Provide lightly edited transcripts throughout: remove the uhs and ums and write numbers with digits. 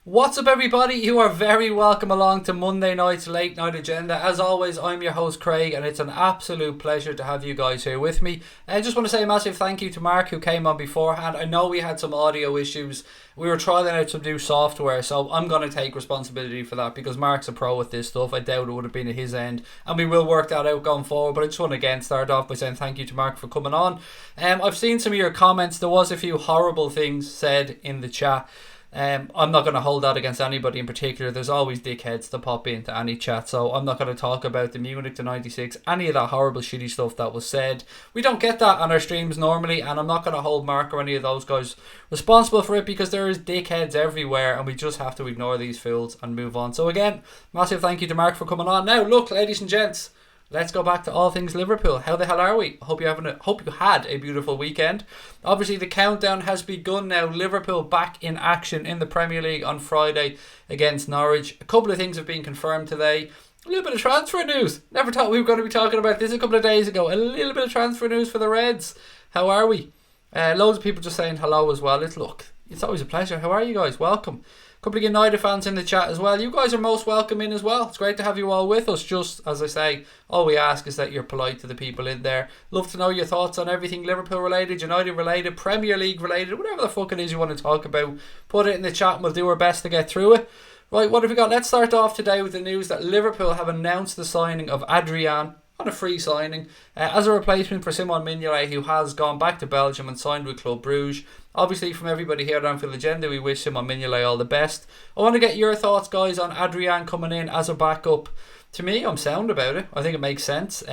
What's up, everybody? You are very welcome along to Monday night's late night agenda. As always, I'm your host Craig, and it's an absolute pleasure to have you guys here with me. I just want to say a massive thank you to Mark, who came on beforehand. I know we had some audio issues. We were trying out some new software, so I'm going to take responsibility for that because Mark's a pro with this stuff. I doubt it would have been at his end, and we will work that out going forward. But I just want to again start off by saying thank you to Mark for coming on. I've seen some of your comments. There was a few horrible things said in the chat. I'm not going to hold that against anybody in particular. There's always dickheads to pop into any chat, so I'm not going to talk about the Munich to 96, any of that horrible shitty stuff that was said. We don't get that on our streams normally, and I'm not going to hold Mark or any of those guys responsible for it because there is dickheads everywhere, and we just have to ignore these fools and move on. So again, massive thank you to Mark for coming on. Now look, ladies and gents, let's go back to all things Liverpool. How the hell are we? Hope you had a beautiful weekend. Obviously, the countdown has begun now. Liverpool back in action in the Premier League on Friday against Norwich. A couple of things have been confirmed today. A little bit of transfer news. Never thought we were going to be talking about this a couple of days ago. A little bit of transfer news for the Reds. How are we? Loads of people just saying hello as well. It's always a pleasure. How are you guys? Welcome. Couple of United fans in the chat as well. You guys are most welcome in as well. It's great to have you all with us. Just as I say, all we ask is that you're polite to the people in there. Love to know your thoughts on everything Liverpool related, United related, Premier League related, whatever the fuck it is you want to talk about. Put it in the chat and we'll do our best to get through it. Right, what have we got? Let's start off today with the news that Liverpool have announced the signing of Adrian on a free signing as a replacement for Simon Mignolet, who has gone back to Belgium and signed with Club Bruges. Obviously, from everybody here at Anfield Agenda, we wish Simon Mignolet all the best. I want to get your thoughts, guys, on Adrian coming in as a backup. To me, I'm sound about it. I think it makes sense.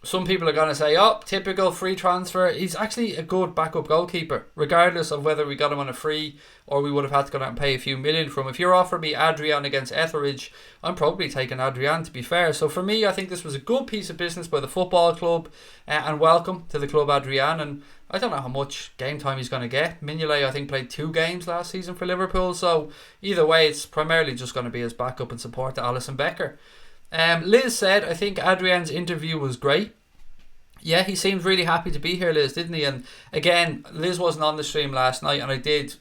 Some people are going to say, oh, typical free transfer. He's actually a good backup goalkeeper, regardless of whether we got him on a free or we would have had to go out and pay a few million for him. If you're offering me Adrian against Etheridge, I'm probably taking Adrian, to be fair. So for me, I think this was a good piece of business by the football club, and welcome to the club, Adrian. And I don't know how much game time he's going to get. Mignolet, I think, played 2 games last season for Liverpool. So either way, it's primarily just going to be his backup and support to Alisson Becker. Liz said, I think Adrian's interview was great. Yeah, he seemed really happy to be here, Liz, didn't he? And again, Liz wasn't on the stream last night, and I did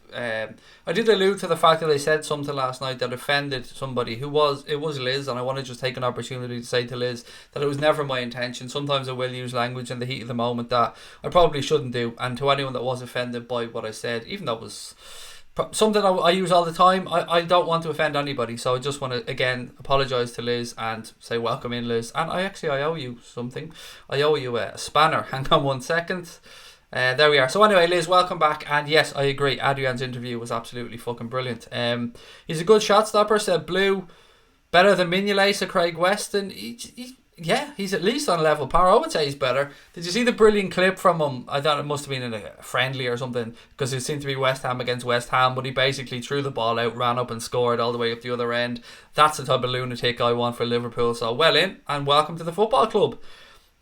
allude to the fact that I said something last night that offended somebody it was Liz, and I want to just take an opportunity to say to Liz that it was never my intention. Sometimes I will use language in the heat of the moment that I probably shouldn't do, and to anyone that was offended by what I said, even though it was something I use all the time, I don't want to offend anybody, so I just want to again apologise to Liz and say welcome in, Liz. And I owe you something. I owe you a spanner. Hang on 1 second. There we are. So anyway, Liz, welcome back. And yes, I agree, Adrian's interview was absolutely fucking brilliant. He's a good shot stopper, said Blue. Better than Mignolet, said Craig Weston. Yeah, he's at least on level par. I would say he's better. Did you see the brilliant clip from him? I thought it must have been in a friendly or something, because it seemed to be West Ham against West Ham, but he basically threw the ball out, ran up and scored all the way up the other end. That's the type of lunatic I want for Liverpool. So well in, and welcome to the football club.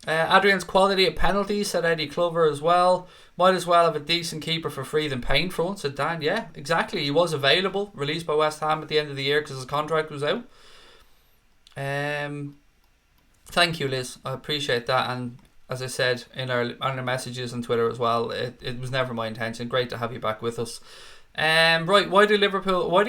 Adrian's quality at penalties, said Eddie Clover as well. Might as well have a decent keeper for free than paying for one, said Dan. Yeah, exactly. He was available, released by West Ham at the end of the year because his contract was out. Thank you, Liz. I appreciate that, and as I said in our messages on Twitter as well, it was never my intention. Great to have you back with us. Right, why do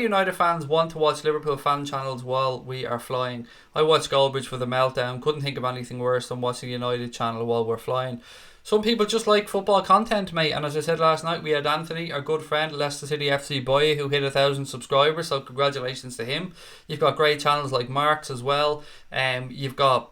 United fans want to watch Liverpool fan channels while we are flying? I watched Goldbridge for the meltdown. Couldn't think of anything worse than watching United channel while we're flying. Some people just like football content, mate. And as I said last night, we had Anthony, our good friend, Leicester City FC boy, who hit 1,000 subscribers. So congratulations to him. You've got great channels like Mark's as well. You've got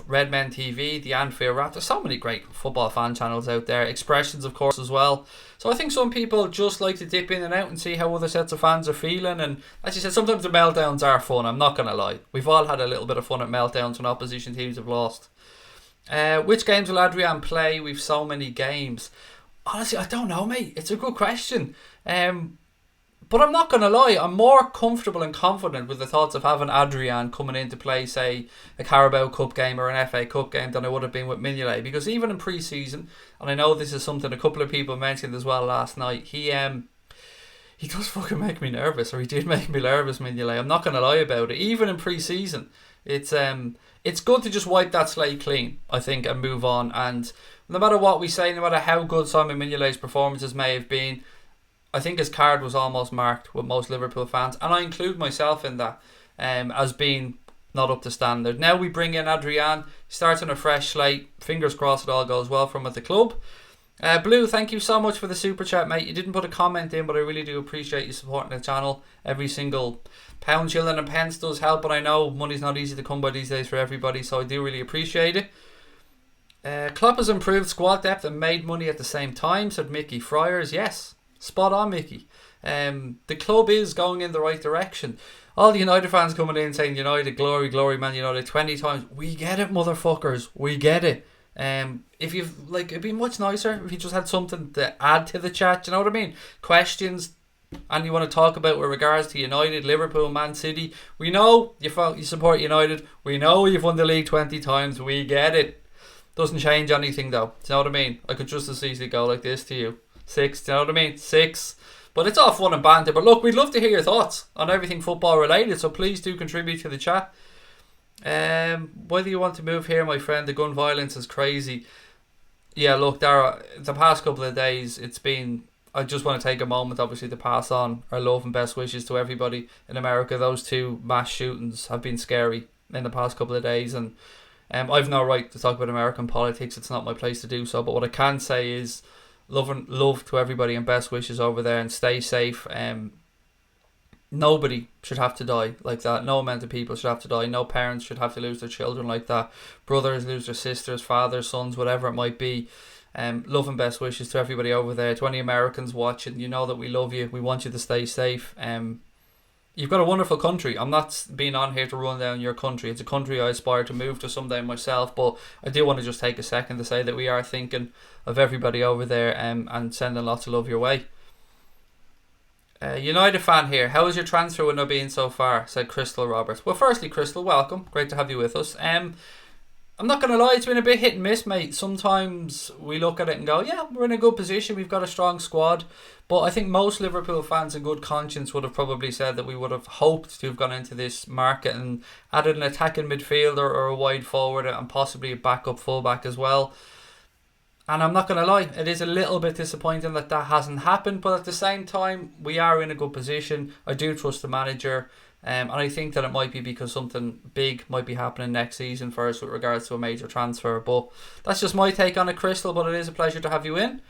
Redmen TV, the Anfield Rap. There's so many great football fan channels out there. Expressions, of course, as well. So I think some people just like to dip in and out and see how other sets of fans are feeling. And as you said, sometimes the meltdowns are fun. I'm not going to lie. We've all had a little bit of fun at meltdowns when opposition teams have lost. Which games will Adrian play? We've so many games. Honestly, I don't know, mate. It's a good question. But I'm not going to lie, I'm more comfortable and confident with the thoughts of having Adrian coming in to play, say, a Carabao Cup game or an FA Cup game than I would have been with Mignolet. Because even in pre-season, and I know this is something a couple of people mentioned as well last night, he does fucking make me nervous, or he did make me nervous, Mignolet. I'm not going to lie about it. Even in pre-season, it's good to just wipe that slate clean, I think, and move on. And no matter what we say, no matter how good Simon Mignolet's performances may have been, I think his card was almost marked with most Liverpool fans, and I include myself in that, as being not up to standard. Now we bring in Adrian, starts on a fresh slate. Fingers crossed it all goes well for him at the club. Blue, thank you so much for the super chat, mate. You didn't put a comment in, but I really do appreciate you supporting the channel. Every single pound, shilling and pence does help, but I know money's not easy to come by these days for everybody, so I do really appreciate it. Klopp has improved squad depth and made money at the same time, said Mickey Friars. Yes, spot on, Mickey. The club is going in the right direction. All the United fans coming in saying United, glory, glory, Man United 20 times. We get it, motherfuckers. We get it. If you've it'd be much nicer if you just had something to add to the chat. You know what I mean? Questions, and you want to talk about with regards to United, Liverpool, Man City. We know you support United. We know you've won the league 20 times. We get it. Doesn't change anything though. Do you know what I mean? I could just as easily go like this to you. 6. Do you know what I mean? 6. But it's all fun and banter. But look, we'd love to hear your thoughts on everything football related. So please do contribute to the chat. Whether you want to move here, my friend, the gun violence is crazy. Yeah, look, Dara, the past couple of days, it's been... I just want to take a moment, obviously, to pass on our love and best wishes to everybody in America. Those 2 mass shootings have been scary in the past couple of days, and I've no right to talk about American politics. It's not my place to do so. But what I can say is love to everybody and best wishes over there, and stay safe. Nobody should have to die like that. No amount of people should have to die. No parents should have to lose their children like that. Brothers lose their sisters, fathers, sons, whatever it might be. Love and best wishes to everybody over there. To any Americans watching, you know that we love you. We want you to stay safe. You've got a wonderful country. I'm not being on here to run down your country. It's a country I aspire to move to someday myself, but I do want to just take a second to say that we are thinking of everybody over there, and sending lots of love your way. United fan here. How is your transfer window being so far? Said Crystal Roberts. Well, firstly, Crystal, welcome. Great to have you with us. I'm not going to lie, it's been a bit hit and miss, mate. Sometimes we look at it and go, yeah, we're in a good position. We've got a strong squad. But I think most Liverpool fans in good conscience would have probably said that we would have hoped to have gone into this market and added an attacking midfielder or a wide forward and possibly a backup fullback as well. And I'm not going to lie, it is a little bit disappointing that hasn't happened. But at the same time, we are in a good position. I do trust the manager. And I think that it might be because something big might be happening next season for us with regards to a major transfer. But that's just my take on it, Crystal. But it is a pleasure to have you in.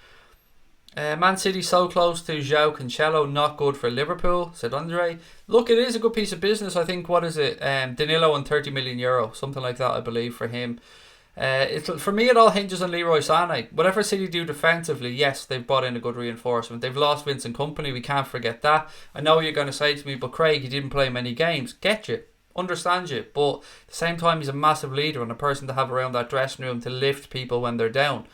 Man City so close to João Cancelo, not good for Liverpool, said Andre. Look, it is a good piece of business. I think, what is it? Danilo on €30 million, something like that, I believe, for him. For me, it all hinges on Leroy Sané. Whatever City do defensively, yes, they've brought in a good reinforcement. They've lost Vincent Kompany, we can't forget that. I know you're going to say to me, but Craig, he didn't play many games. Get you, understand you, but at the same time, he's a massive leader and a person to have around that dressing room to lift people when they're down.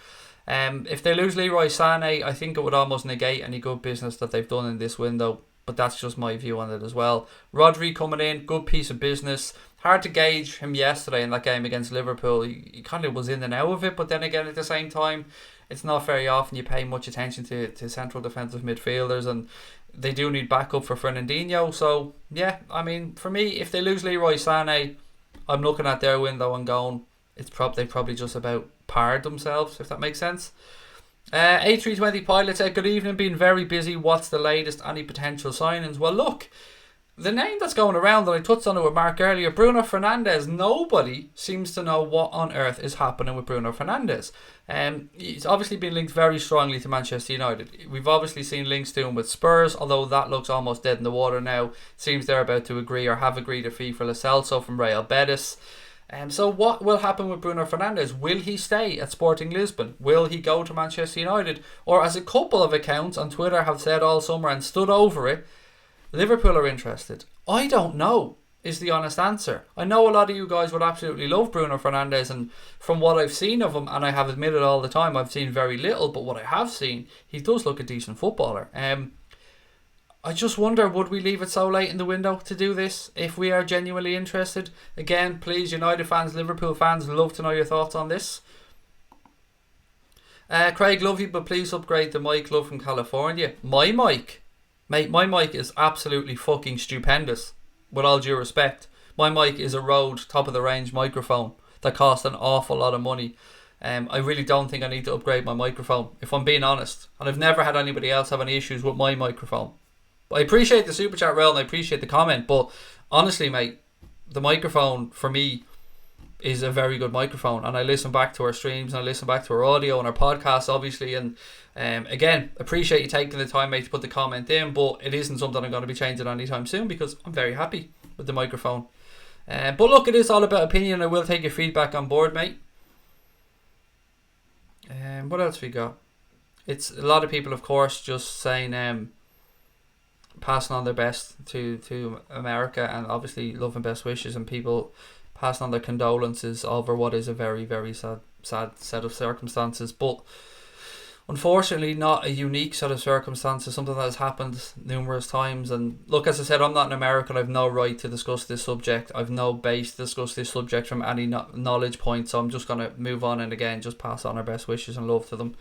If they lose Leroy Sané, I think it would almost negate any good business that they've done in this window. But that's just my view on it as well. Rodri coming in, good piece of business. Hard to gauge him yesterday in that game against Liverpool. He kind of was in and out of it, but then again, at the same time, it's not very often you pay much attention to central defensive midfielders, and they do need backup for Fernandinho. So yeah, I mean, for me, if they lose Leroy Sané, I'm looking at their window and going, they've probably just about parred themselves, if that makes sense. A320 Pilot said, good evening, been very busy. What's the latest? Any potential signings? Well, look, the name that's going around that I touched on it with Mark earlier, Bruno Fernandes. Nobody seems to know what on earth is happening with Bruno Fernandes. He's obviously been linked very strongly to Manchester United. We've obviously seen links to him with Spurs, although that looks almost dead in the water now. Seems they're about to agree or have agreed a fee for Lo Celso from Real Betis. So what will happen with Bruno Fernandes? Will he stay at Sporting Lisbon? Will he go to Manchester United? Or, as a couple of accounts on Twitter have said all summer and stood over it, Liverpool are interested. I don't know, is the honest answer. I know a lot of you guys would absolutely love Bruno Fernandes, and from what I've seen of him, and I have admitted all the time, I've seen very little, but what I have seen, he does look a decent footballer. I just wonder, would we leave it so late in the window to do this if we are genuinely interested? Again, please, United fans, Liverpool fans, love to know your thoughts on this. Craig, love you, but please upgrade the mic. Love from California. My mic, mate, my mic is absolutely fucking stupendous, with all due respect. My mic is a Rode top of the range microphone that cost an awful lot of money. I really don't think I need to upgrade my microphone, if I'm being honest. And I've never had anybody else have any issues with my microphone. But I appreciate the super chat, Rail, and I appreciate the comment. But honestly, mate, the microphone for me is a very good microphone, and I listen back to our streams and I listen back to our audio and our podcasts, obviously, and again, appreciate you taking the time, mate, to put the comment in, but it isn't something I'm going to be changing anytime soon because I'm very happy with the microphone. But look, it is all about opinion. I will take your feedback on board, mate. What else we got? It's a lot of people, of course, just saying passing on their best to America, and obviously love and best wishes, and people passing on their condolences over what is a very, very sad set of circumstances. But unfortunately not a unique set of circumstances, something that has happened numerous times. And look, as I said, I'm not an American. I've no right to discuss this subject. I've no base to discuss this subject from any knowledge point, so I'm just going to move on and again just pass on our best wishes and love to them.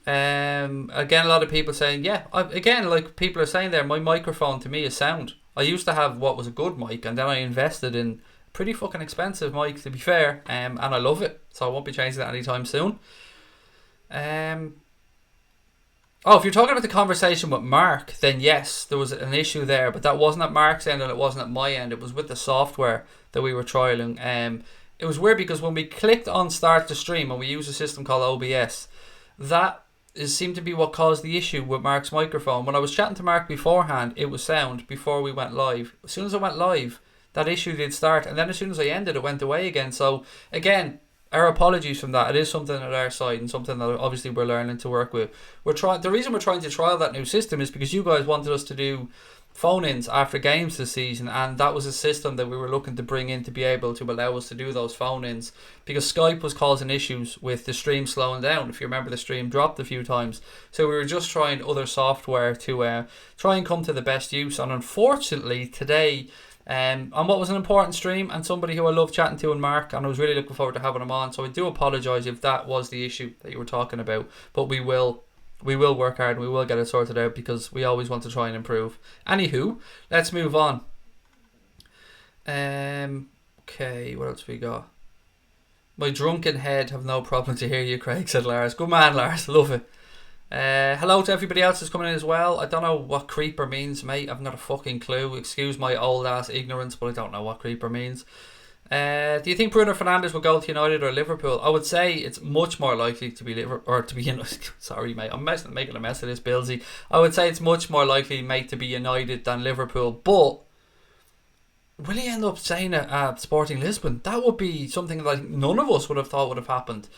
Again, a lot of people saying, yeah, again, like people are saying there, my microphone to me is sound. I used to have what was a good mic, and then I invested in pretty fucking expensive mic, to be fair, and I love it, so I won't be changing that anytime soon. If you're talking about the conversation with Mark, then yes, there was an issue there, but that wasn't at Mark's end and it wasn't at my end. It was with the software that we were trialing. It was weird because when we clicked on start the stream and we use a system called OBS, that seemed to be what caused the issue with Mark's microphone. When I was chatting to Mark beforehand, it was sound before we went live. As soon as I went live, that issue did start, and then as soon as I ended, it went away again. So again, our apologies from that. It is something at our side and something that obviously we're learning to work with. The reason we're trying to trial that new system is because you guys wanted us to do phone-ins after games this season, and that was a system that we were looking to bring in to be able to allow us to do those phone-ins, because Skype was causing issues with the stream slowing down. If you remember, the stream dropped a few times, so we were just trying other software to try and come to the best use. And unfortunately today, on what was an important stream and somebody who I love chatting to, and Mark, and I was really looking forward to having him on, so I do apologise if that was the issue that you were talking about, but we will work hard and we will get it sorted out, because we always want to try and improve. Anywho, let's move on. Okay, what else we got? My drunken head have no problem to hear you, Craig, said Lars. Good man, Lars, love it. Hello to everybody else that's coming in as well. I don't know what creeper means, mate. I've not a fucking clue. Excuse my old ass ignorance, but I don't know what creeper means. Do you think Bruno Fernandes will go to United or Liverpool? I would say it's much more likely to be sorry, mate. I'm making a mess of this, Billsy. I would say it's much more likely, mate, to be United than Liverpool. But will he end up staying at Sporting Lisbon? That would be something that none of us would have thought would have happened.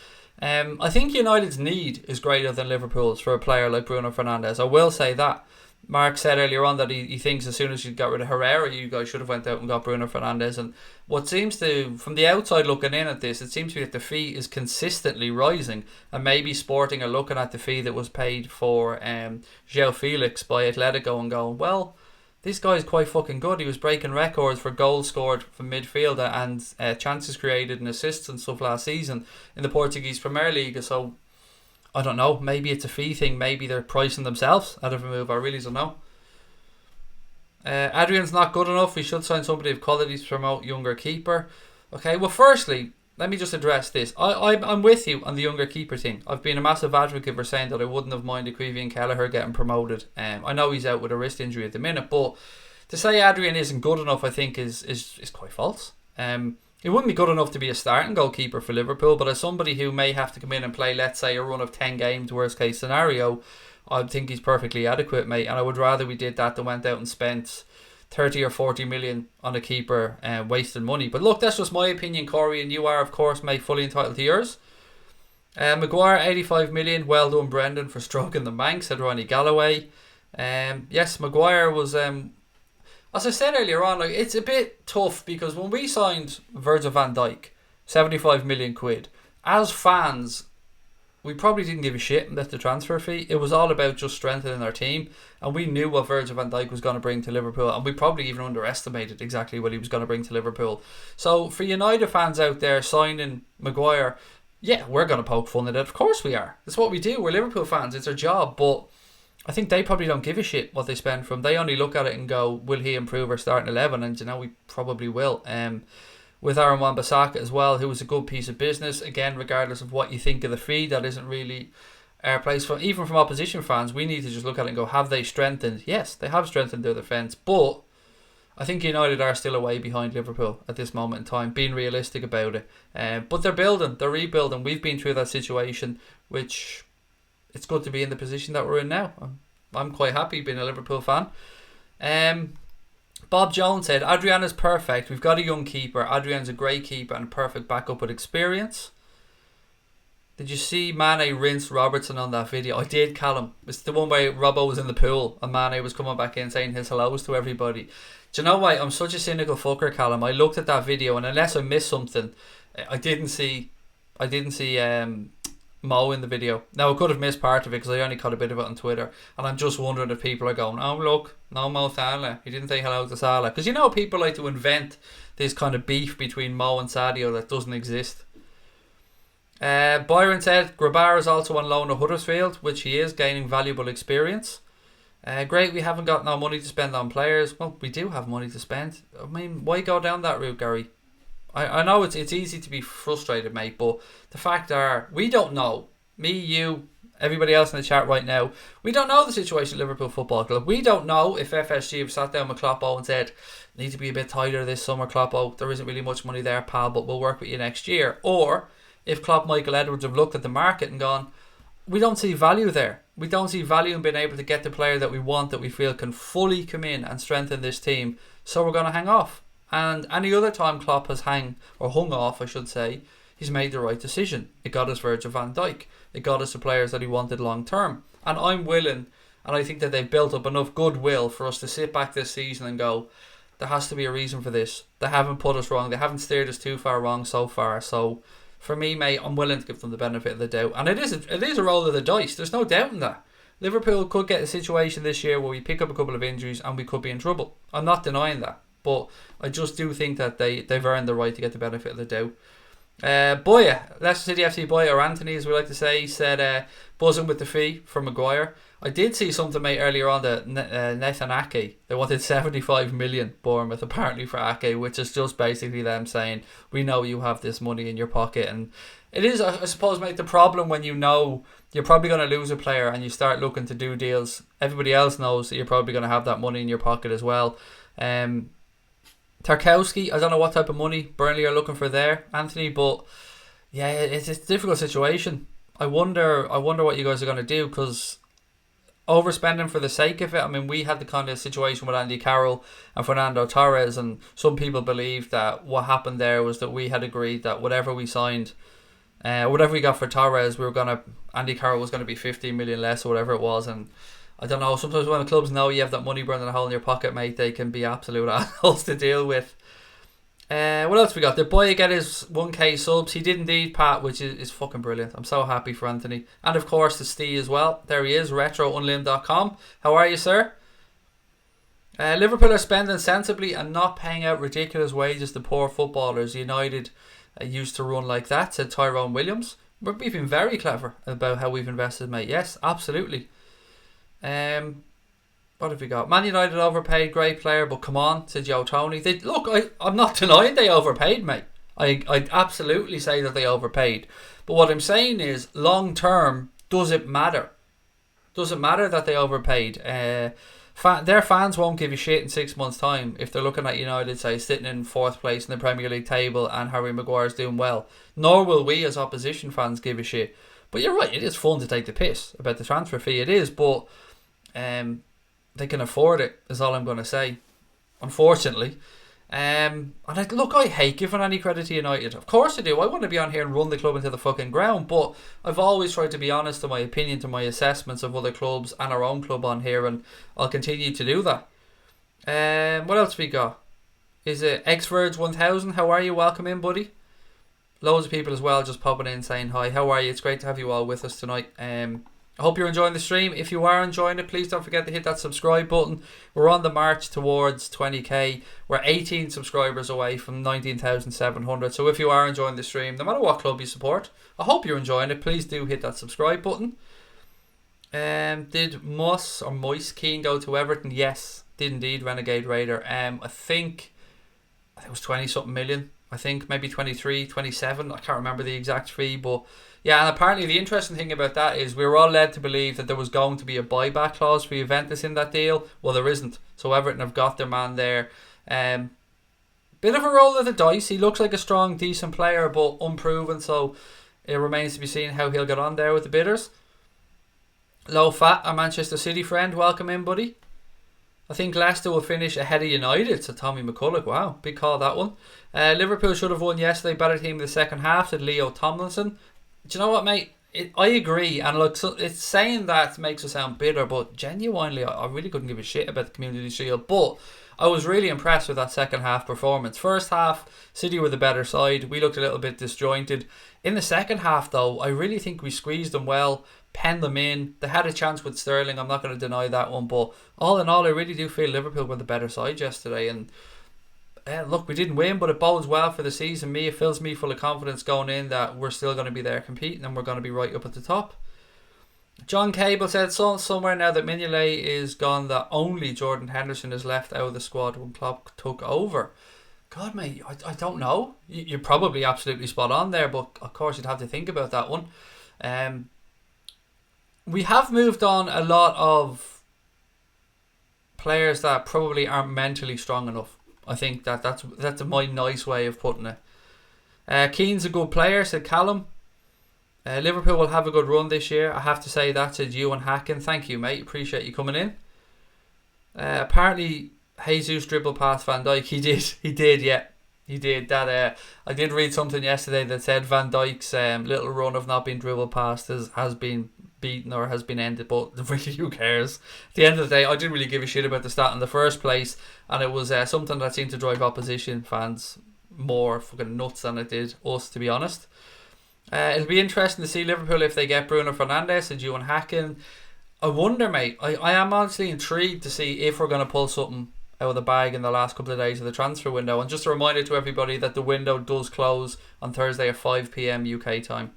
I think United's need is greater than Liverpool's for a player like Bruno Fernandes. I will say that. Mark said earlier on that he thinks as soon as you got rid of Herrera, you guys should have went out and got Bruno Fernandes. And what seems to, from the outside looking in at this, it seems to be that the fee is consistently rising, and maybe Sporting are looking at the fee that was paid for João Felix by Atletico and going, well, this guy's quite fucking good. He was breaking records for goals scored from midfield and chances created and assists and stuff last season in the Portuguese Premier League. So I don't know, maybe it's a fee thing, maybe they're pricing themselves out of a move, I really don't know. Adrian's not good enough, we should sign somebody of quality to promote younger keeper. Okay, well firstly, let me just address this. I'm with you on the younger keeper thing. I've been a massive advocate for saying that I wouldn't have minded Creevy and Kelleher getting promoted. I know he's out with a wrist injury at the minute, but to say Adrian isn't good enough, I think is quite false. He wouldn't be good enough to be a starting goalkeeper for Liverpool, but as somebody who may have to come in and play, let's say, a run of 10 games, worst case scenario, I think he's perfectly adequate, mate. And I would rather we did that than went out and spent 30 or 40 million on a keeper and wasting money. But look, that's just my opinion, Corey, and you are, of course, mate, fully entitled to yours. Maguire, 85 million. Well done, Brendan, for stroking the bank, said Ronnie Galloway. Yes, Maguire was... as I said earlier on, like, it's a bit tough because when we signed Virgil van Dijk, 75 million quid, as fans, we probably didn't give a shit about the transfer fee. It was all about just strengthening our team, and we knew what Virgil van Dijk was going to bring to Liverpool, and we probably even underestimated exactly what he was going to bring to Liverpool. So for United fans out there signing Maguire, yeah, we're going to poke fun at it. Of course we are. That's what we do. We're Liverpool fans. It's our job, but I think they probably don't give a shit what they spend from. They only look at it and go, will he improve our starting 11? And you know, we probably will. with Aaron Wan-Bissaka as well, who was a good piece of business. Again, regardless of what you think of the fee, that isn't really our place. Even from opposition fans, we need to just look at it and go, have they strengthened? Yes, they have strengthened their defence, but I think United are still away behind Liverpool at this moment in time, being realistic about it. But they're building, they're rebuilding. We've been through that situation, which it's good to be in the position that we're in now. I'm quite happy being a Liverpool fan. Bob Jones said, Adrian is perfect. We've got a young keeper. Adrian's a great keeper and a perfect backup with experience. Did you see Mane rinse Robertson on that video? I did, Callum. It's the one where Robbo was in the pool and Mane was coming back in saying his hellos to everybody. Do you know why? I'm such a cynical fucker, Callum. I looked at that video and unless I missed something, I didn't see Mo in the video. Now I could have missed part of it because I only caught a bit of it on Twitter, and I'm just wondering if people are going, oh look, no Mo Salah, he didn't say hello to Salah, because you know people like to invent this kind of beef between Mo and Sadio that doesn't exist. Byron said Grabar is also on loan at Huddersfield, which he is, gaining valuable experience. Great, we haven't got no money to spend on players. Well, we do have money to spend. I mean, why go down that route, Gary? I know it's easy to be frustrated, mate, but the fact are, we don't know. Me, you, everybody else in the chat right now, we don't know the situation at Liverpool Football Club. We don't know if FSG have sat down with Kloppo and said, need to be a bit tighter this summer, Kloppo. There isn't really much money there, pal, but we'll work with you next year. Or if Klopp, Michael Edwards have looked at the market and gone, we don't see value there. We don't see value in being able to get the player that we want, that we feel can fully come in and strengthen this team. So we're going to hang off. And any other time Klopp has hung off, I should say, he's made the right decision. It got us Virgil van Dijk. It got us the players that he wanted long term. And I'm willing, and I think that they've built up enough goodwill for us to sit back this season and go, there has to be a reason for this. They haven't put us wrong. They haven't steered us too far wrong so far. So for me, mate, I'm willing to give them the benefit of the doubt. And it is a roll of the dice. There's no doubt in that. Liverpool could get a situation this year where we pick up a couple of injuries and we could be in trouble. I'm not denying that. But I just do think that they've earned the right to get the benefit of the doubt. Boya, Leicester City FC Boya, or Anthony as we like to say, he said buzzing with the fee for Maguire. I did see something, mate, earlier on that Nathan Ake, they wanted 75 million Bournemouth apparently for Ake, which is just basically them saying, we know you have this money in your pocket. And it is, I suppose, mate, the problem when you know you're probably going to lose a player and you start looking to do deals. Everybody else knows that you're probably going to have that money in your pocket as well. Tarkowski, I don't know what type of money Burnley are looking for there, Anthony, but yeah, it's a difficult situation. I wonder what you guys are going to do, because overspending for the sake of it, I mean, we had the kind of situation with Andy Carroll and Fernando Torres, and some people believe that what happened there was that we had agreed that whatever we signed, whatever we got for Torres, Andy Carroll was going to be 15 million less or whatever it was. And I don't know, sometimes when the clubs know you have that money burning a hole in your pocket, mate, they can be absolute assholes to deal with. What else we got? Did Boya get his 1k subs? He did indeed, Pat, which is fucking brilliant. I'm so happy for Anthony. And of course the Steve as well. There he is, retrounlim.com. How are you, sir? Liverpool are spending sensibly and not paying out ridiculous wages to poor footballers. United used to run like that, said Tyrone Williams. We've been very clever about how we've invested, mate. Yes, absolutely. What have we got? Man United overpaid, great player, but come on, said Joe Tony. I'm not denying they overpaid, mate. I'd absolutely say that they overpaid. But what I'm saying is, long term, does it matter? Does it matter that they overpaid? Their fans won't give a shit in 6 months' time if they're looking at United, say, sitting in 4th place in the Premier League table and Harry Maguire's doing well. Nor will we as opposition fans give a shit. But you're right, it is fun to take the piss about the transfer fee. It is, but they can afford it, is all I'm going to say, unfortunately. And I hate giving any credit to United. Of course I do. I want to be on here and run the club into the fucking ground, but I've always tried to be honest in my opinion, to my assessments of other clubs and our own club on here, and I'll continue to do that. What else we got? Is it XVerge 1000? How are you? Welcome in, buddy. Loads of people as well just popping in saying hi. How are you? It's great to have you all with us tonight. I hope you're enjoying the stream. If you are enjoying it, please don't forget to hit that subscribe button. We're on the march towards 20k. We're 18 subscribers away from 19,700. So if you are enjoying the stream, no matter what club you support, I hope you're enjoying it. Please do hit that subscribe button. Did Moise Keane go to Everton? Yes, did indeed. Renegade Raider. I think it was 20 something million. I think maybe 23, 27. I can't remember the exact fee, but yeah, and apparently the interesting thing about that is we were all led to believe that there was going to be a buyback clause for Juventus in that deal. Well, there isn't. So Everton have got their man there. Bit of a roll of the dice. He looks like a strong, decent player, but unproven. So it remains to be seen how he'll get on there with the bidders. Low Fat, our Manchester City friend. Welcome in, buddy. I think Leicester will finish ahead of United. So Tommy McCulloch. Wow, big call that one. Liverpool should have won yesterday. Better team in the second half, said Leo Tomlinson. Do you know what, mate? I agree, and look, so it's saying that makes us sound bitter, but genuinely, I really couldn't give a shit about the Community Shield. But I was really impressed with that second half performance. First half, City were the better side. We looked a little bit disjointed. In the second half, though, I really think we squeezed them well, penned them in. They had a chance with Sterling. I'm not going to deny that one, but all in all, I really do feel Liverpool were the better side yesterday, and look, we didn't win, but it bodes well for the season. It fills me full of confidence going in that we're still going to be there competing and we're going to be right up at the top. John Cable said somewhere now that Mignolet is gone, that only Jordan Henderson is left out of the squad when Klopp took over. God, mate, I don't know. You're probably absolutely spot on there, but of course you'd have to think about that one. We have moved on a lot of players that probably aren't mentally strong enough. I think that's my nice way of putting it. Keane's a good player, said Callum. Liverpool will have a good run this year. I have to say that, said you and Hakim. Thank you, mate. Appreciate you coming in. Apparently, Jesus dribbled past Van Dijk. He did, yeah. He did. That I did read something yesterday that said Van Dijk's little run of not being dribbled past has been beaten or has been ended, but really, who cares? At the end of the day, I didn't really give a shit about the stat in the first place, and it was something that seemed to drive opposition fans more fucking nuts than it did us, to be honest. It'll be interesting to see Liverpool if they get Bruno Fernandes and Ewan Hacken. I wonder, mate, I am honestly intrigued to see if we're going to pull something out of the bag in the last couple of days of the transfer window. And just a reminder to everybody that the window does close on Thursday at 5 p.m. UK time.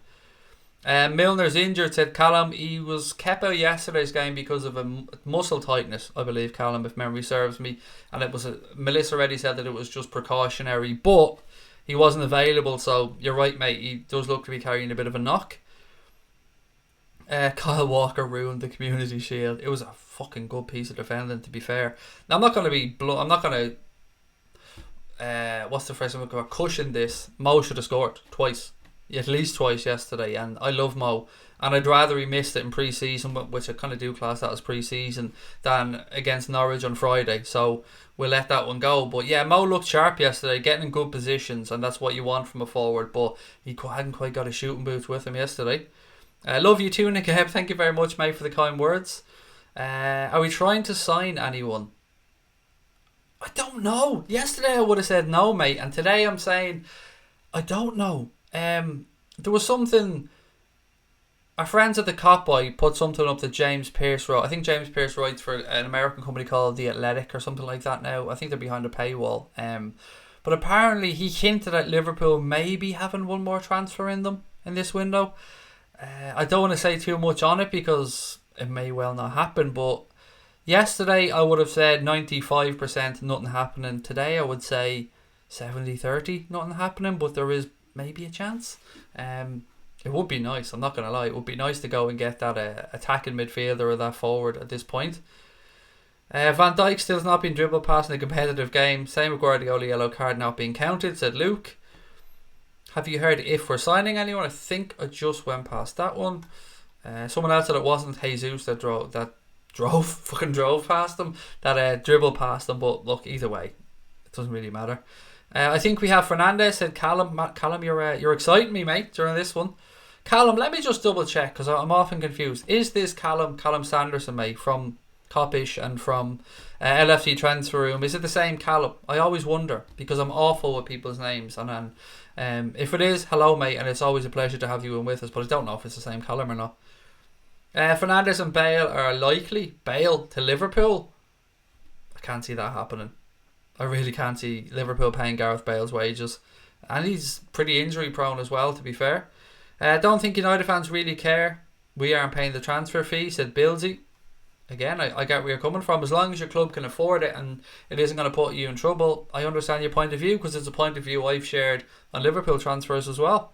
Milner's injured, said Callum. He was kept out yesterday's game because of a muscle tightness, I believe, Callum, if memory serves me. And it was Melissa already said that it was just precautionary, but he wasn't available. So you're right, mate. He does look to be carrying a bit of a knock. Kyle Walker ruined the Community Shield. It was a fucking good piece of defending, to be fair. Now, I'm not going to be I'm not going to what's the phrase I'm going to cushion this. Mo should have scored twice, at least twice yesterday, and I love Mo, and I'd rather he missed it in pre-season, which I kind of do class that as pre-season, than against Norwich on Friday. So we'll let that one go. But yeah, Mo looked sharp yesterday, getting in good positions, and that's what you want from a forward, but he hadn't quite got his shooting boots with him yesterday. Love you too, Nick. Thank you very much, mate, for the kind words. Are we trying to sign anyone? I don't know. Yesterday I would have said no, mate, and today I'm saying I don't know. There was something. Our friends at the Cop Boy put something up that James Pearce wrote. I think James Pearce writes for an American company called The Athletic or something like that now. I think they're behind a paywall. But apparently he hinted at Liverpool maybe having one more transfer in them in this window. I don't want to say too much on it because it may well not happen, but yesterday I would have said 95% nothing happening. Today I would say 70-30 nothing happening, but there is maybe a chance. It would be nice, I'm not going to lie. It would be nice to go and get that attacking midfielder or that forward at this point. Van Dijk still has not been dribbled past in a competitive game. Same with Guardiola, yellow card not being counted, said Luke. Have you heard if we're signing anyone? I think I just went past that one. Someone else said it wasn't Jesus that drove past them, that dribbled past them. But look, either way, it doesn't really matter. I think we have Fernandes, said Callum. Callum, you're exciting me, mate, during this one. Callum, let me just double check because I'm often confused. Is this Callum Sanderson, mate, from Copish and from LFC Transfer Room? Is it the same Callum? I always wonder because I'm awful with people's names, and if it is, hello, mate, and it's always a pleasure to have you in with us, but I don't know if it's the same Callum or not. Fernandes and Bale are likely. Bale to Liverpool? I can't see that happening. I really can't see Liverpool paying Gareth Bale's wages. And he's pretty injury prone as well, to be fair. Don't think United fans really care. We aren't paying the transfer fee, said Billsy. again, I get where you're coming from. As long as your club can afford it and it isn't going to put you in trouble, I understand your point of view, because it's a point of view I've shared on Liverpool transfers as well.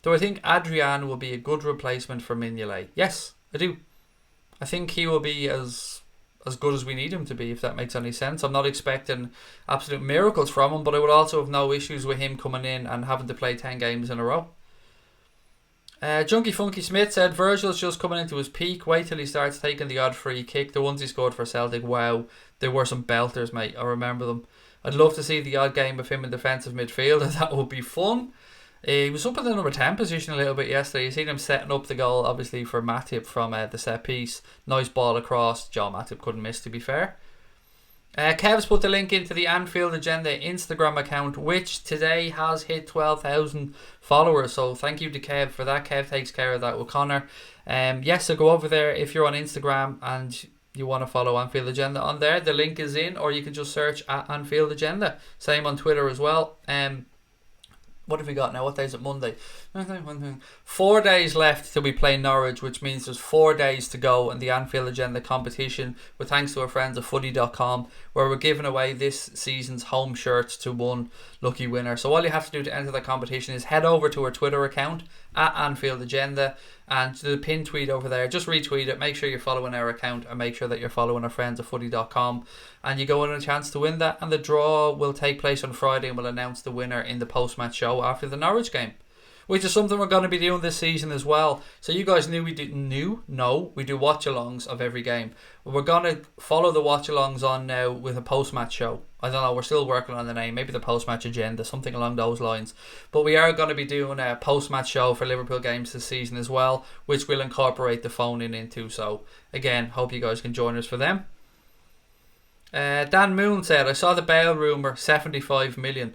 Do I think Adrian will be a good replacement for Mignolet? Yes, I do. I think he will be as good as we need him to be, if that makes any sense. I'm not expecting absolute miracles from him, but I would also have no issues with him coming in and having to play 10 games in a row. Junkie Funky Smith said Virgil's just coming into his peak. Wait till he starts taking the odd free kick. The ones he scored for Celtic, wow, they were some belters, mate. I remember them. I'd love to see the odd game of him in defensive midfield. That would be fun. He was up in the number 10 position a little bit yesterday. You seen him setting up the goal, obviously, for Matip from the set piece. Nice ball across. John Matip couldn't miss, to be fair. Kev's put the link into the Anfield Agenda Instagram account, which today has hit 12,000 followers. So thank you to Kev for that. Kev takes care of that with Connor. Yes, so go over there if you're on Instagram and you want to follow Anfield Agenda on there. The link is in, or you can just search at Anfield Agenda. Same on Twitter as well. What have we got now? What day is it? Monday. 4 days left till we play Norwich, which means there's 4 days to go in the Anfield Agenda competition, with thanks to our friends at footy.com, where we're giving away this season's home shirts to one lucky winner. So all you have to do to enter the competition is head over to our Twitter account at Anfield Agenda, and the pin tweet over there, just retweet it, make sure you're following our account, and make sure that you're following our friends at footy.com, and you go in a chance to win that. And the draw will take place on Friday, and we'll announce the winner in the post-match show after the Norwich game, which is something we're going to be doing this season as well. So you guys knew we didn't know we do watch-alongs of every game. We're going to follow the watch-alongs on now with a post-match show. I don't know, we're still working on the name, maybe the post-match agenda, something along those lines. But we are going to be doing a post-match show for Liverpool games this season as well, which we'll incorporate the phone in into. So again, hope you guys can join us for them. Dan Moon said, I saw the Bale rumour, 75 million.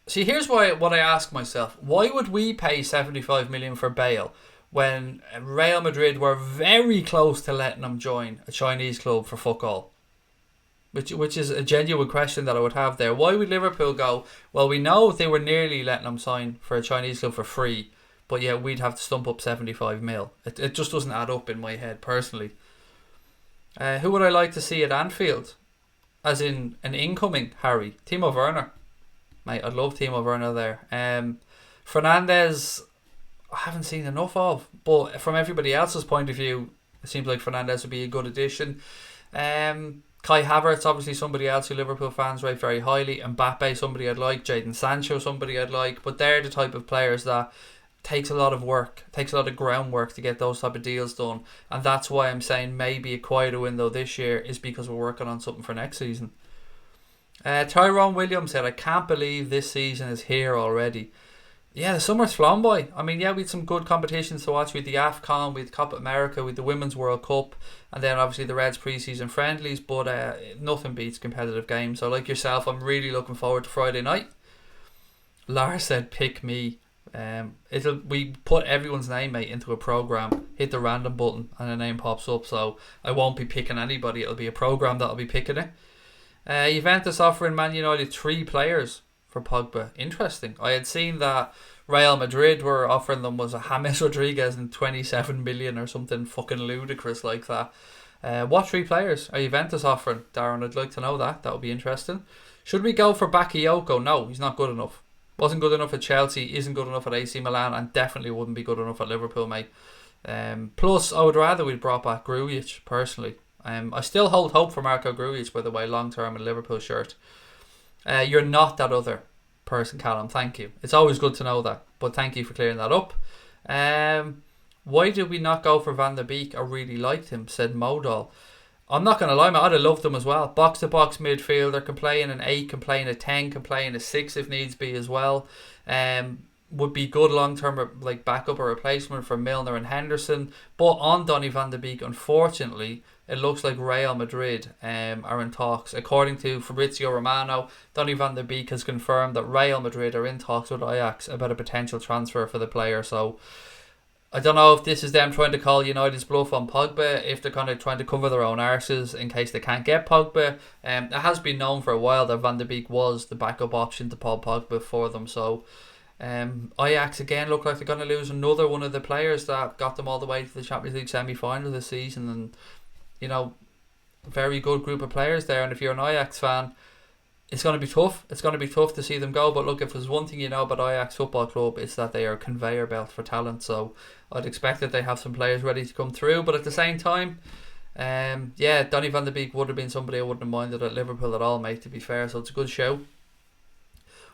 See, here's what I ask myself. Why would we pay 75 million for Bale when Real Madrid were very close to letting him join a Chinese club for fuck all? Which is a genuine question that I would have there. Why would Liverpool go, well, we know they were nearly letting him sign for a Chinese club for free, but yeah, we'd have to stump up 75 mil. It just doesn't add up in my head, personally. Who would I like to see at Anfield? As in an incoming Harry? Timo Werner. Mate, I'd love Timo Werner there. Fernandes, I haven't seen enough of, but from everybody else's point of view, it seems like Fernandes would be a good addition. Kai Havertz, obviously somebody else who Liverpool fans rate very highly. Mbappe, somebody I'd like. Jadon Sancho, somebody I'd like. But they're the type of players that takes a lot of work, takes a lot of groundwork to get those type of deals done. And that's why I'm saying maybe a quieter window this year is because we're working on something for next season. Tyrone Williams said, I can't believe this season is here already. Yeah, the summer's flown by. I mean, yeah, we had some good competitions to watch. We had the AFCON, we had Copa America, we had the Women's World Cup, and then obviously the Reds pre-season friendlies, but nothing beats competitive games. So like yourself, I'm really looking forward to Friday night. Lars said, pick me. We put everyone's name, mate, into a programme, hit the random button, and a name pops up, so I won't be picking anybody. It'll be a programme that'll be picking it. Juventus offering Man United 3 players for Pogba. Interesting. I had seen that Real Madrid were offering them was a James Rodriguez and 27 million or something fucking ludicrous like that. What 3 players are Juventus offering, Darren? I'd like to know that. That would be interesting. Should we go for Bakayoko? No, he's not good enough. Wasn't good enough at Chelsea, isn't good enough at AC Milan, and definitely wouldn't be good enough at Liverpool, mate. Plus, I would rather we'd brought back Grujic, personally. I still hold hope for Marco Grujic, by the way, long term in a Liverpool shirt. You're not that other person, Callum. Thank you. It's always good to know that, but thank you for clearing that up. Why did we not go for Van der Beek? I really liked him, said Modal. I'm not going to lie, mate, I'd have loved him as well. Box to box midfielder, can play in an 8, can play in a 10, can play in a 6 if needs be as well. Would be good long term like backup or replacement for Milner and Henderson. But on Donny van de Beek, unfortunately, it looks like Real Madrid are in talks. According to Fabrizio Romano, Donny van de Beek has confirmed that Real Madrid are in talks with Ajax about a potential transfer for the player. So I don't know if this is them trying to call United's bluff on Pogba, if they're kind of trying to cover their own arses in case they can't get Pogba. It has been known for a while that Van de Beek was the backup option to Paul Pogba for them. So Ajax again look like they're going to lose another one of the players that got them all the way to the Champions League semi-final this season, and you know, very good group of players there. And if you're an Ajax fan, it's going to be tough. It's going to be tough to see them go. But look, if there's one thing you know about Ajax Football Club, it's that they are a conveyor belt for talent. So I'd expect that they have some players ready to come through. But at the same time, Donny van de Beek would have been somebody I wouldn't have minded at Liverpool at all, mate, to be fair. So it's a good show.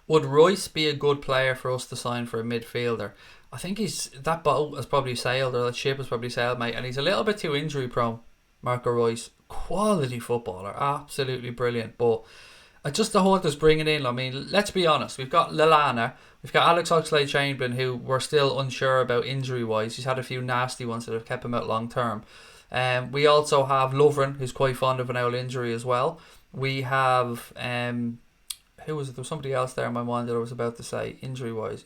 Would Royce be a good player for us to sign for a midfielder? I think that boat has probably sailed, or that ship has probably sailed, mate. And he's a little bit too injury prone, Marco Royce. Quality footballer, absolutely brilliant. But just the whole bringing in, I mean, let's be honest. We've got Lallana, we've got Alex Oxlade-Chamberlain, who we're still unsure about injury-wise. He's had a few nasty ones that have kept him out long-term. We also have Lovren, who's quite fond of an old injury as well. We have... who was it? There was somebody else there in my mind that I was about to say injury-wise.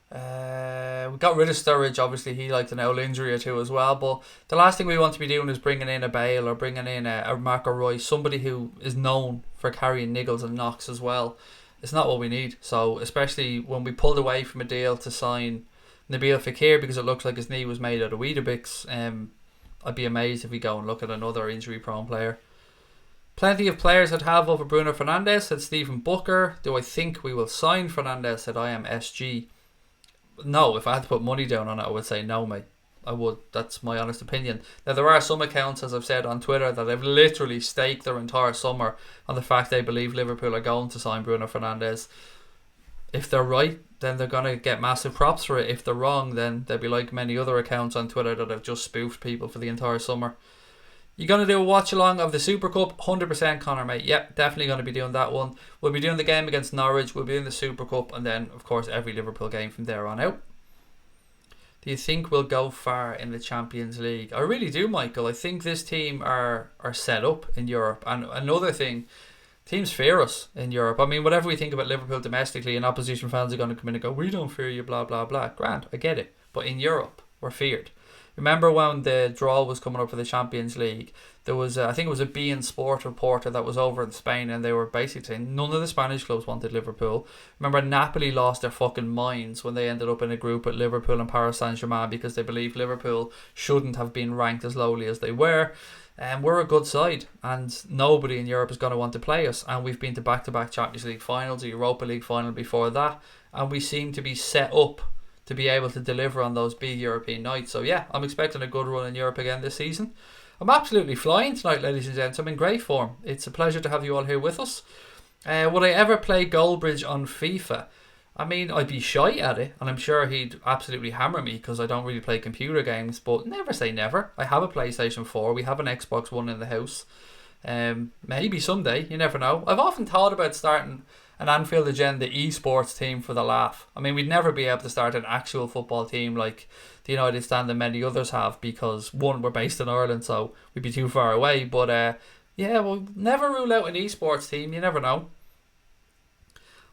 We got rid of Sturridge. Obviously, he liked an old injury or two as well. But the last thing we want to be doing is bringing in a Bale or bringing in a Marco Royce, somebody who is known for carrying niggles and knocks as well. It's not what we need. So, especially when we pulled away from a deal to sign Nabil Fekir because it looks like his knee was made out of Weetabix, I'd be amazed if we go and look at another injury-prone player. Plenty of players I'd have over Bruno Fernandes, said Stephen Booker. Do I think we will sign Fernandes, said I am SG. No, if I had to put money down on it, I would say no, mate. I would. That's my honest opinion. Now, there are some accounts, as I've said on Twitter, that have literally staked their entire summer on the fact they believe Liverpool are going to sign Bruno Fernandes. If they're right, then they're going to get massive props for it. If they're wrong, then they'll be like many other accounts on Twitter that have just spoofed people for the entire summer. You're going to do a watch along of the Super Cup? 100% Connor, mate. Yep, definitely going to be doing that one. We'll be doing the game against Norwich. We'll be doing the Super Cup. And then, of course, every Liverpool game from there on out. Do you think we'll go far in the Champions League? I really do, Michael. I think this team are set up in Europe. And another thing, teams fear us in Europe. I mean, whatever we think about Liverpool domestically, and opposition fans are going to come in and go, we don't fear you, blah, blah, blah. Grand, I get it. But in Europe, we're feared. Remember when the draw was coming up for the Champions League, there was I think it was a beIN Sport reporter that was over in Spain, and they were basically saying none of the Spanish clubs wanted Liverpool. Remember, Napoli lost their fucking minds when they ended up in a group with Liverpool and Paris Saint-Germain because they believed Liverpool shouldn't have been ranked as lowly as they were. And we're a good side, and nobody in Europe is going to want to play us. And we've been to back-to-back Champions League finals, a Europa League final before that, and we seem to be set up to be able to deliver on those big European nights. So yeah, I'm expecting a good run in Europe again this season. I'm absolutely flying tonight, ladies and gents. I'm in great form. It's a pleasure to have you all here with us. Would I ever play Goldbridge on FIFA? I mean, I'd be shy at it, and I'm sure he'd absolutely hammer me because I don't really play computer games, but never say never. I have a PlayStation 4, we have an Xbox One in the house. Maybe someday, you never know. I've often thought about starting an Anfield Agenda esports team for the laugh. I mean, we'd never be able to start an actual football team like the United Stand and many others have because, one, we're based in Ireland, so we'd be too far away. But yeah, we'll never rule out an esports team. You never know.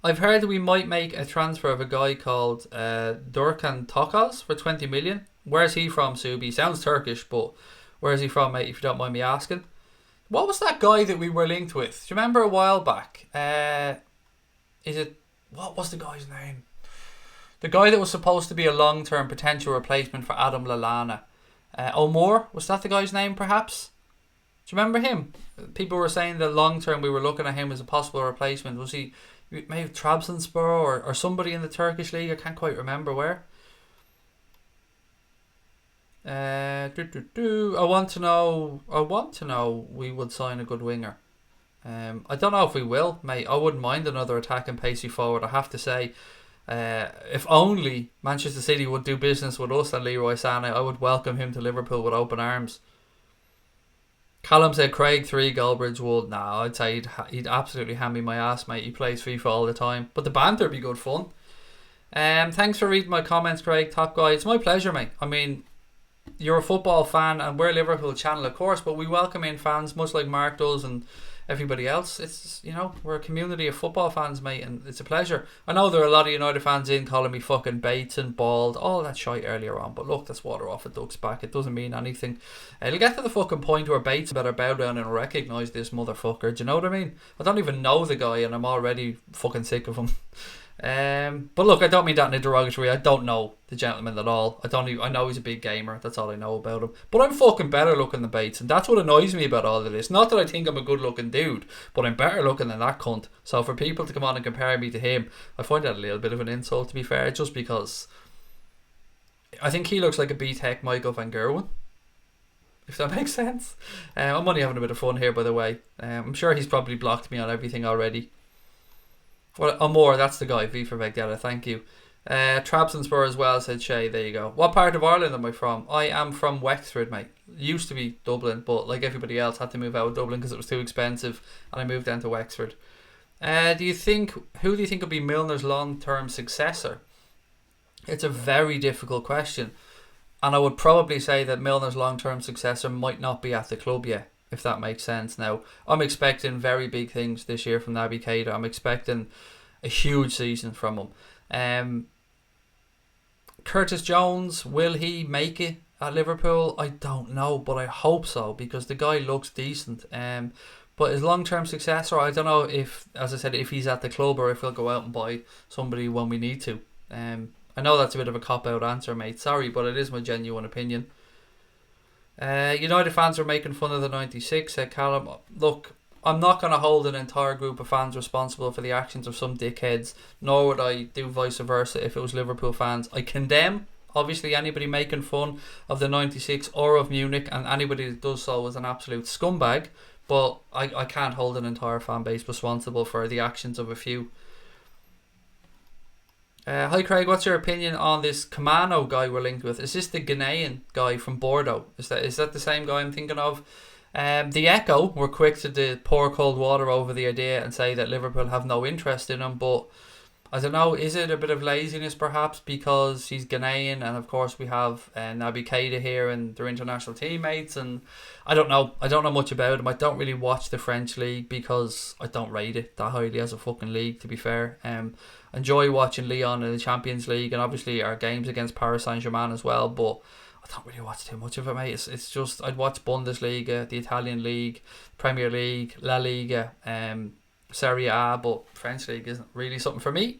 I've heard that we might make a transfer of a guy called Ugurcan for 20 million. Where's he from, Subi? Sounds Turkish, but where's he from, mate, if you don't mind me asking? What was that guy that we were linked with? Do you remember a while back? What was the guy's name? The guy that was supposed to be a long-term potential replacement for Adam Lallana. O'Moore? Was that the guy's name, perhaps? Do you remember him? People were saying that long-term we were looking at him as a possible replacement. Was he maybe Trabzonspor or somebody in the Turkish league? I can't quite remember where. I want to know we would sign a good winger. I don't know if we will, mate. I wouldn't mind another attacking pacey forward, I have to say. If only Manchester City would do business with us and Leroy Sané, I would welcome him to Liverpool with open arms. Callum said Craig 3, Goldbridge would. Nah, I'd say he'd absolutely hand me my ass, mate. He plays FIFA all the time, but the banter would be good fun. Thanks for reading my comments, Craig. Top guy. It's my pleasure, mate. I mean, you're a football fan and we're a Liverpool channel, of course, but we welcome in fans much like Mark does and everybody else. It's, you know, we're a community of football fans, mate, and it's a pleasure. I know there are a lot of United fans in calling me fucking Bates and bald, all that shite earlier on, but look, that's water off a duck's back. It doesn't mean anything. It'll get to the fucking point where Bates better bow down and recognise this motherfucker. Do you know what I mean? I don't even know the guy and I'm already fucking sick of him. But look, I don't mean that in a derogatory. I don't know the gentleman at all. I know he's a big gamer. That's all I know about him. But I'm fucking better looking than Bates, and that's what annoys me about all of this. Not that I think I'm a good looking dude, but I'm better looking than that cunt. So for people to come on and compare me to him, I find that a little bit of an insult, to be fair, just because I think he looks like a B-Tech Michael van Gerwen, if that makes sense. I'm only having a bit of fun here, by the way. I'm sure he's probably blocked me on everything already. Well, Amor, that's the guy. V for Vendetta, thank you. Trabzonspor as well, said Shay. There you go. What part of Ireland am I from? I am from Wexford, mate. Used to be Dublin, but like everybody else, had to move out of Dublin because it was too expensive, and I moved down to Wexford. Who do you think will be Milner's long-term successor? It's a very difficult question, and I would probably say that Milner's long-term successor might not be at the club yet, if that makes sense. Now, I'm expecting very big things this year from Naby Keita. I'm expecting a huge season from him. Curtis Jones, will he make it at Liverpool? I don't know, but I hope so, because the guy looks decent. But his long-term successor, I don't know if, as I said, if he's at the club or if he'll go out and buy somebody when we need to. I know that's a bit of a cop-out answer, mate. Sorry, but it is my genuine opinion. United fans are making fun of the 96, said Callum. Look, I'm not going to hold an entire group of fans responsible for the actions of some dickheads, nor would I do vice versa if it was Liverpool fans. I condemn, obviously, anybody making fun of the 96 or of Munich, and anybody that does so is an absolute scumbag, but I can't hold an entire fan base responsible for the actions of a few. Hi Craig, what's your opinion on this Kamano guy we're linked with? Is this the Ghanaian guy from Bordeaux? Is that the same guy I'm thinking of? The Echo were quick to pour cold water over the idea and say that Liverpool have no interest in him, but I don't know, is it a bit of laziness perhaps because he's Ghanaian, and of course we have Naby Keita here and their international teammates, and I don't know much about him. I don't really watch the French league because I don't rate it that highly as a fucking league, to be fair. Enjoy watching Lyon in the Champions League and obviously our games against Paris Saint-Germain as well, but I don't really watch too much of it, mate. It's just, I'd watch Bundesliga, the Italian League, Premier League, La Liga, Serie A, but French League isn't really something for me.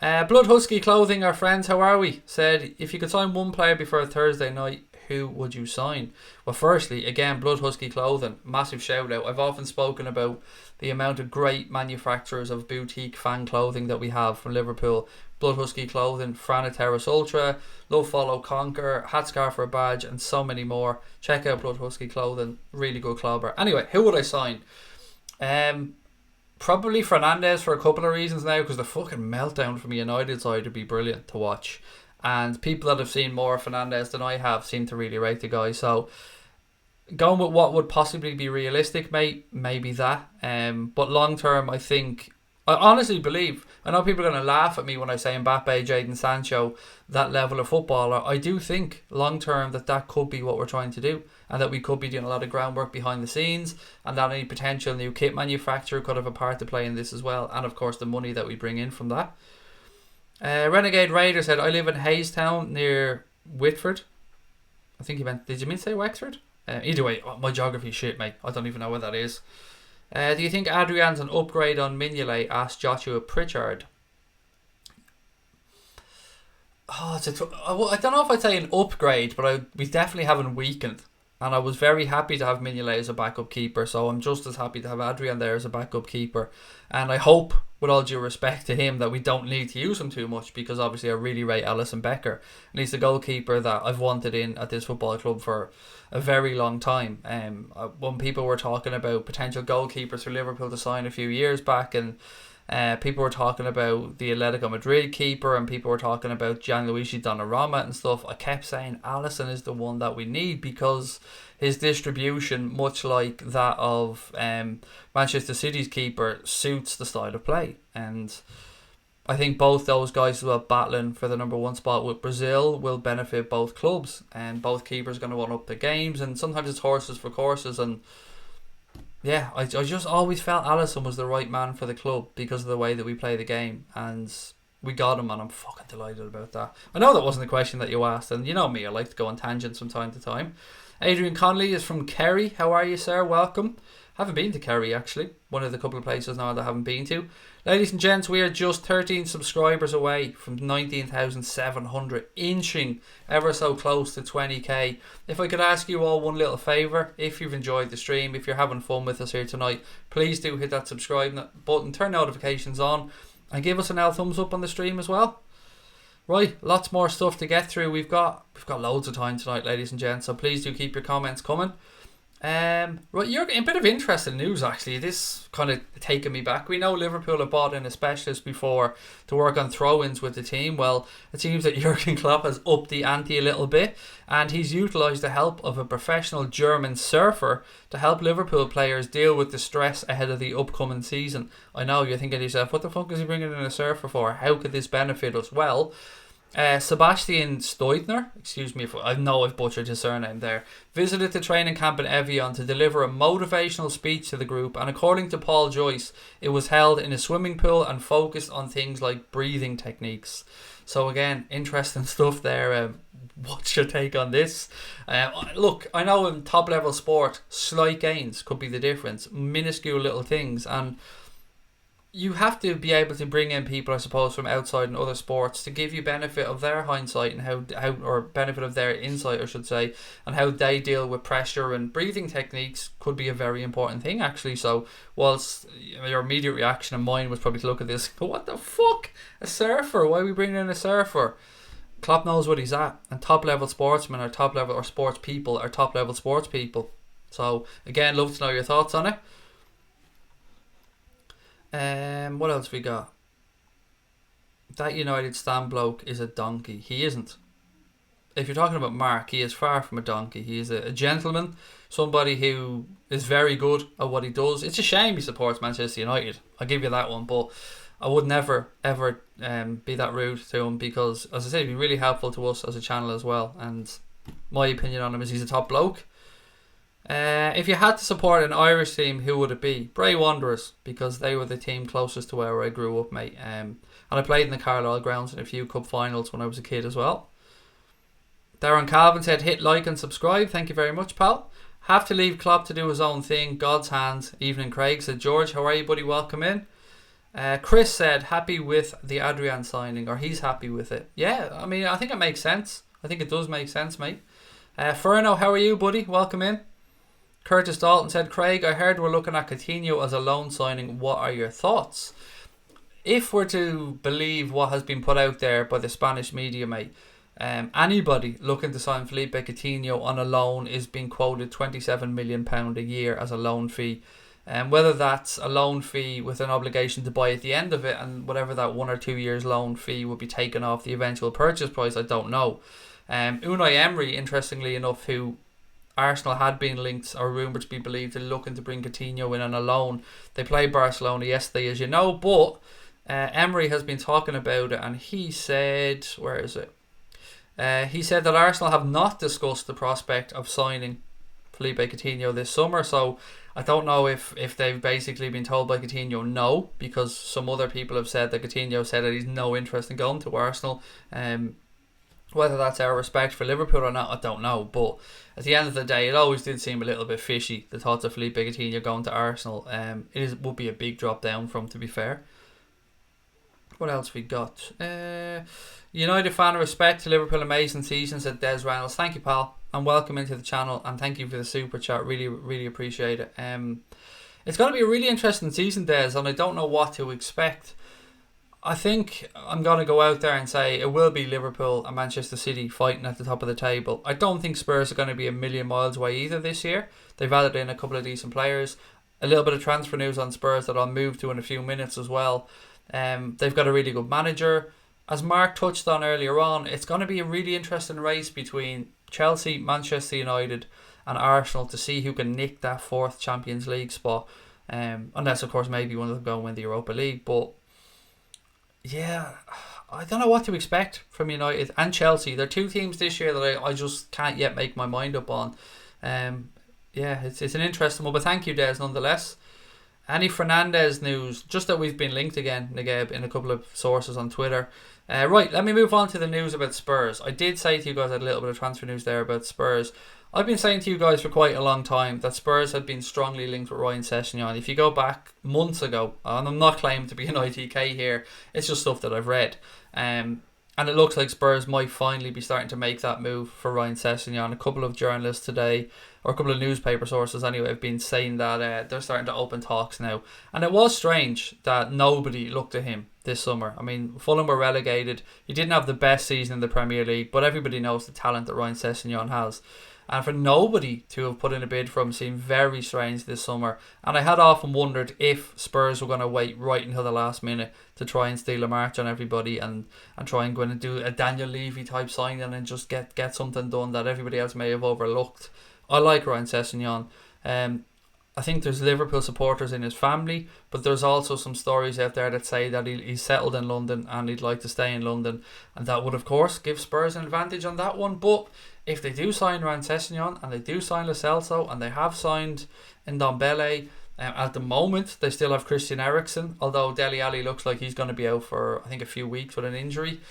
Blood Husky Clothing, our friends, how are we? Said, if you could sign one player before Thursday night, who would you sign? Well, firstly, again, Blood Husky Clothing, massive shout out. I've often spoken about the amount of great manufacturers of boutique fan clothing that we have from Liverpool. Blood Husky Clothing, Frana Terrace Ultra, Love Follow Conquer, Hat Scarf for a Badge, and so many more. Check out Blood Husky Clothing, really good clobber. Anyway, who would I sign? Probably Fernandes for a couple of reasons now, because the fucking meltdown from the United side would be brilliant to watch. And people that have seen more Fernandes than I have seem to really rate the guy. So going with what would possibly be realistic, mate, maybe that. But long term, I honestly believe, I know people are going to laugh at me when I say Mbappe, Jadon Sancho, that level of footballer. I do think long term that could be what we're trying to do, and that we could be doing a lot of groundwork behind the scenes, and that any potential new kit manufacturer could have a part to play in this as well, and of course the money that we bring in from that. Renegade Raider said, I live in Haystown near Whitford. I think he meant, did you mean to say Wexford? Either way, my geography shit, mate. I don't even know where that is. Do you think Adrian's an upgrade on Mignolet? Asked Joshua Pritchard. I don't know if I'd say an upgrade, but we definitely haven't weakened. And I was very happy to have Mignolet as a backup keeper, so I'm just as happy to have Adrian there as a backup keeper. And I hope, with all due respect to him, that we don't need to use him too much, because obviously I really rate Alisson Becker. And he's the goalkeeper that I've wanted in at this football club for a very long time. When people were talking about potential goalkeepers for Liverpool to sign a few years back, and people were talking about the Atletico Madrid keeper, and people were talking about Gianluigi Donnarumma and stuff, I kept saying Alisson is the one that we need, because his distribution, much like that of Manchester City's keeper, suits the style of play. And I think both those guys as well, battling for the number one spot with Brazil, will benefit both clubs, and both keepers are going to want up the games, and sometimes it's horses for courses. And yeah, I just always felt Alisson was the right man for the club because of the way that we play the game, and we got him, and I'm fucking delighted about that. I know that wasn't the question that you asked, and you know me, I like to go on tangents from time to time. Adrian Conley is from Kerry. How are you, sir? Welcome. Haven't been to Kerry actually. One of the couple of places now that I haven't been to. Ladies and gents, we are just 13 subscribers away from 19,700, inching ever so close to 20k. If I could ask you all one little favour, if you've enjoyed the stream, if you're having fun with us here tonight, please do hit that subscribe button, turn notifications on, and give us an L thumbs up on the stream as well. Right, lots more stuff to get through. We've got loads of time tonight, ladies and gents, so please do keep your comments coming. Right, you're a bit of interesting news actually. This kind of taken me back. We know Liverpool have bought in a specialist before to work on throw-ins with the team. Well, it seems that Jurgen Klopp has upped the ante a little bit, and he's utilised the help of a professional German surfer to help Liverpool players deal with the stress ahead of the upcoming season. I know you're thinking to yourself, what the fuck is he bringing in a surfer for? How could this benefit us? Well, Sebastian Steudtner, excuse me if I know I've butchered his surname there, visited the training camp in Evian to deliver a motivational speech to the group, and according to Paul Joyce, it was held in a swimming pool and focused on things like breathing techniques. So again, interesting stuff there. What's your take on this? Look, I know in top level sport, slight gains could be the difference, minuscule little things, and you have to be able to bring in people, I suppose, from outside and other sports to give you benefit of their hindsight and how or benefit of their insight, I should say, and how they deal with pressure, and breathing techniques could be a very important thing actually. So whilst your immediate reaction and mine was probably to look at this, go, what the fuck? A surfer? Why are we bringing in a surfer? Klopp knows what he's at, and top level sportsmen are top level, or sports people are top level sports people. So again, love to know your thoughts on it. What else we got? That United stand bloke is a donkey. He isn't. If you're talking about Mark, he is far from a donkey. He is a gentleman, somebody who is very good at what he does. It's a shame he supports Manchester United, I'll give you that one, but I would never ever be that rude to him, because as I say, he'd be really helpful to us as a channel as well, and my opinion on him is he's a top bloke. If you had to support an Irish team, who would it be? Bray Wanderers, because they were the team closest to where I grew up, mate. And I played in the Carlisle grounds in a few cup finals when I was a kid as well. Darren Calvin said, hit like and subscribe. Thank you very much, pal. Have to leave Klopp to do his own thing. God's hands. Evening, Craig, said George. How are you, buddy? Welcome in. Chris said, happy with the Adrian signing, or he's happy with it. Yeah, I mean, I think it makes sense. I think it does make sense, mate. Ferno, how are you, buddy? Welcome in. Curtis Dalton said, Craig, I heard we're looking at Coutinho as a loan signing. What are your thoughts? If we're to believe what has been put out there by the Spanish media, mate, anybody looking to sign Philippe Coutinho on a loan is being quoted £27 million a year as a loan fee. Whether that's a loan fee with an obligation to buy at the end of it, and whatever that 1 or 2 years loan fee will be taken off the eventual purchase price, I don't know. Unai Emery, interestingly enough, who Arsenal had been linked or rumoured to be believed to looking to bring Coutinho in on a loan. They played Barcelona yesterday, as you know, but Emery has been talking about it, and he said, where is it? He said that Arsenal have not discussed the prospect of signing Philippe Coutinho this summer, so I don't know if they've basically been told by Coutinho no, because some other people have said that Coutinho said that he's no interest in going to Arsenal. Whether that's our respect for Liverpool or not, I don't know. But at the end of the day, it always did seem a little bit fishy, the thoughts of Philippe Coutinho going to Arsenal. Would be a big drop down from, to be fair. What else we got? United fan respect to Liverpool, amazing season, said Des Reynolds. Thank you, pal, and welcome into the channel, and thank you for the super chat. Really, really appreciate it. It's going to be a really interesting season, Des, and I don't know what to expect. I think I'm going to go out there and say it will be Liverpool and Manchester City fighting at the top of the table. I don't think Spurs are going to be a million miles away either this year. They've added in a couple of decent players. A little bit of transfer news on Spurs that I'll move to in a few minutes as well. They've got a really good manager. As Mark touched on earlier on, it's going to be a really interesting race between Chelsea, Manchester United and Arsenal to see who can nick that fourth Champions League spot. Unless, of course, maybe one of them go and win the Europa League. But yeah, I don't know what to expect from United and Chelsea. They're two teams this year that I just can't yet make my mind up on. Yeah, it's an interesting one, but thank you, Des, nonetheless. Any Fernandes news? Just that we've been linked again, Nageb, in a couple of sources on Twitter. Right, let me move on to the news about Spurs. I did say to you guys I had a little bit of transfer news there about Spurs. I've been saying to you guys for quite a long time that Spurs had been strongly linked with Ryan Sessegnon. If you go back months ago, and I'm not claiming to be an ITK here, it's just stuff that I've read. And it looks like Spurs might finally be starting to make that move for Ryan Sessegnon. A couple of journalists today, or a couple of newspaper sources anyway, have been saying that they're starting to open talks now. And it was strange that nobody looked at him this summer. I mean, Fulham were relegated. He didn't have the best season in the Premier League, but everybody knows the talent that Ryan Sessegnon has. And for nobody to have put in a bid for him seemed very strange this summer. And I had often wondered if Spurs were going to wait right until the last minute to try and steal a march on everybody and try and go in and do a Daniel Levy type signing and just get something done that everybody else may have overlooked. I like Ryan Sessegnon. I think there's Liverpool supporters in his family, but there's also some stories out there that say that he's settled in London and he'd like to stay in London, and that would of course give Spurs an advantage on that one. But if they do sign Ryan Sessegnon and they do sign Lo Celso and they have signed Ndombele, at the moment they still have Christian Eriksen, although Dele Alli looks like he's going to be out for I think a few weeks with an injury.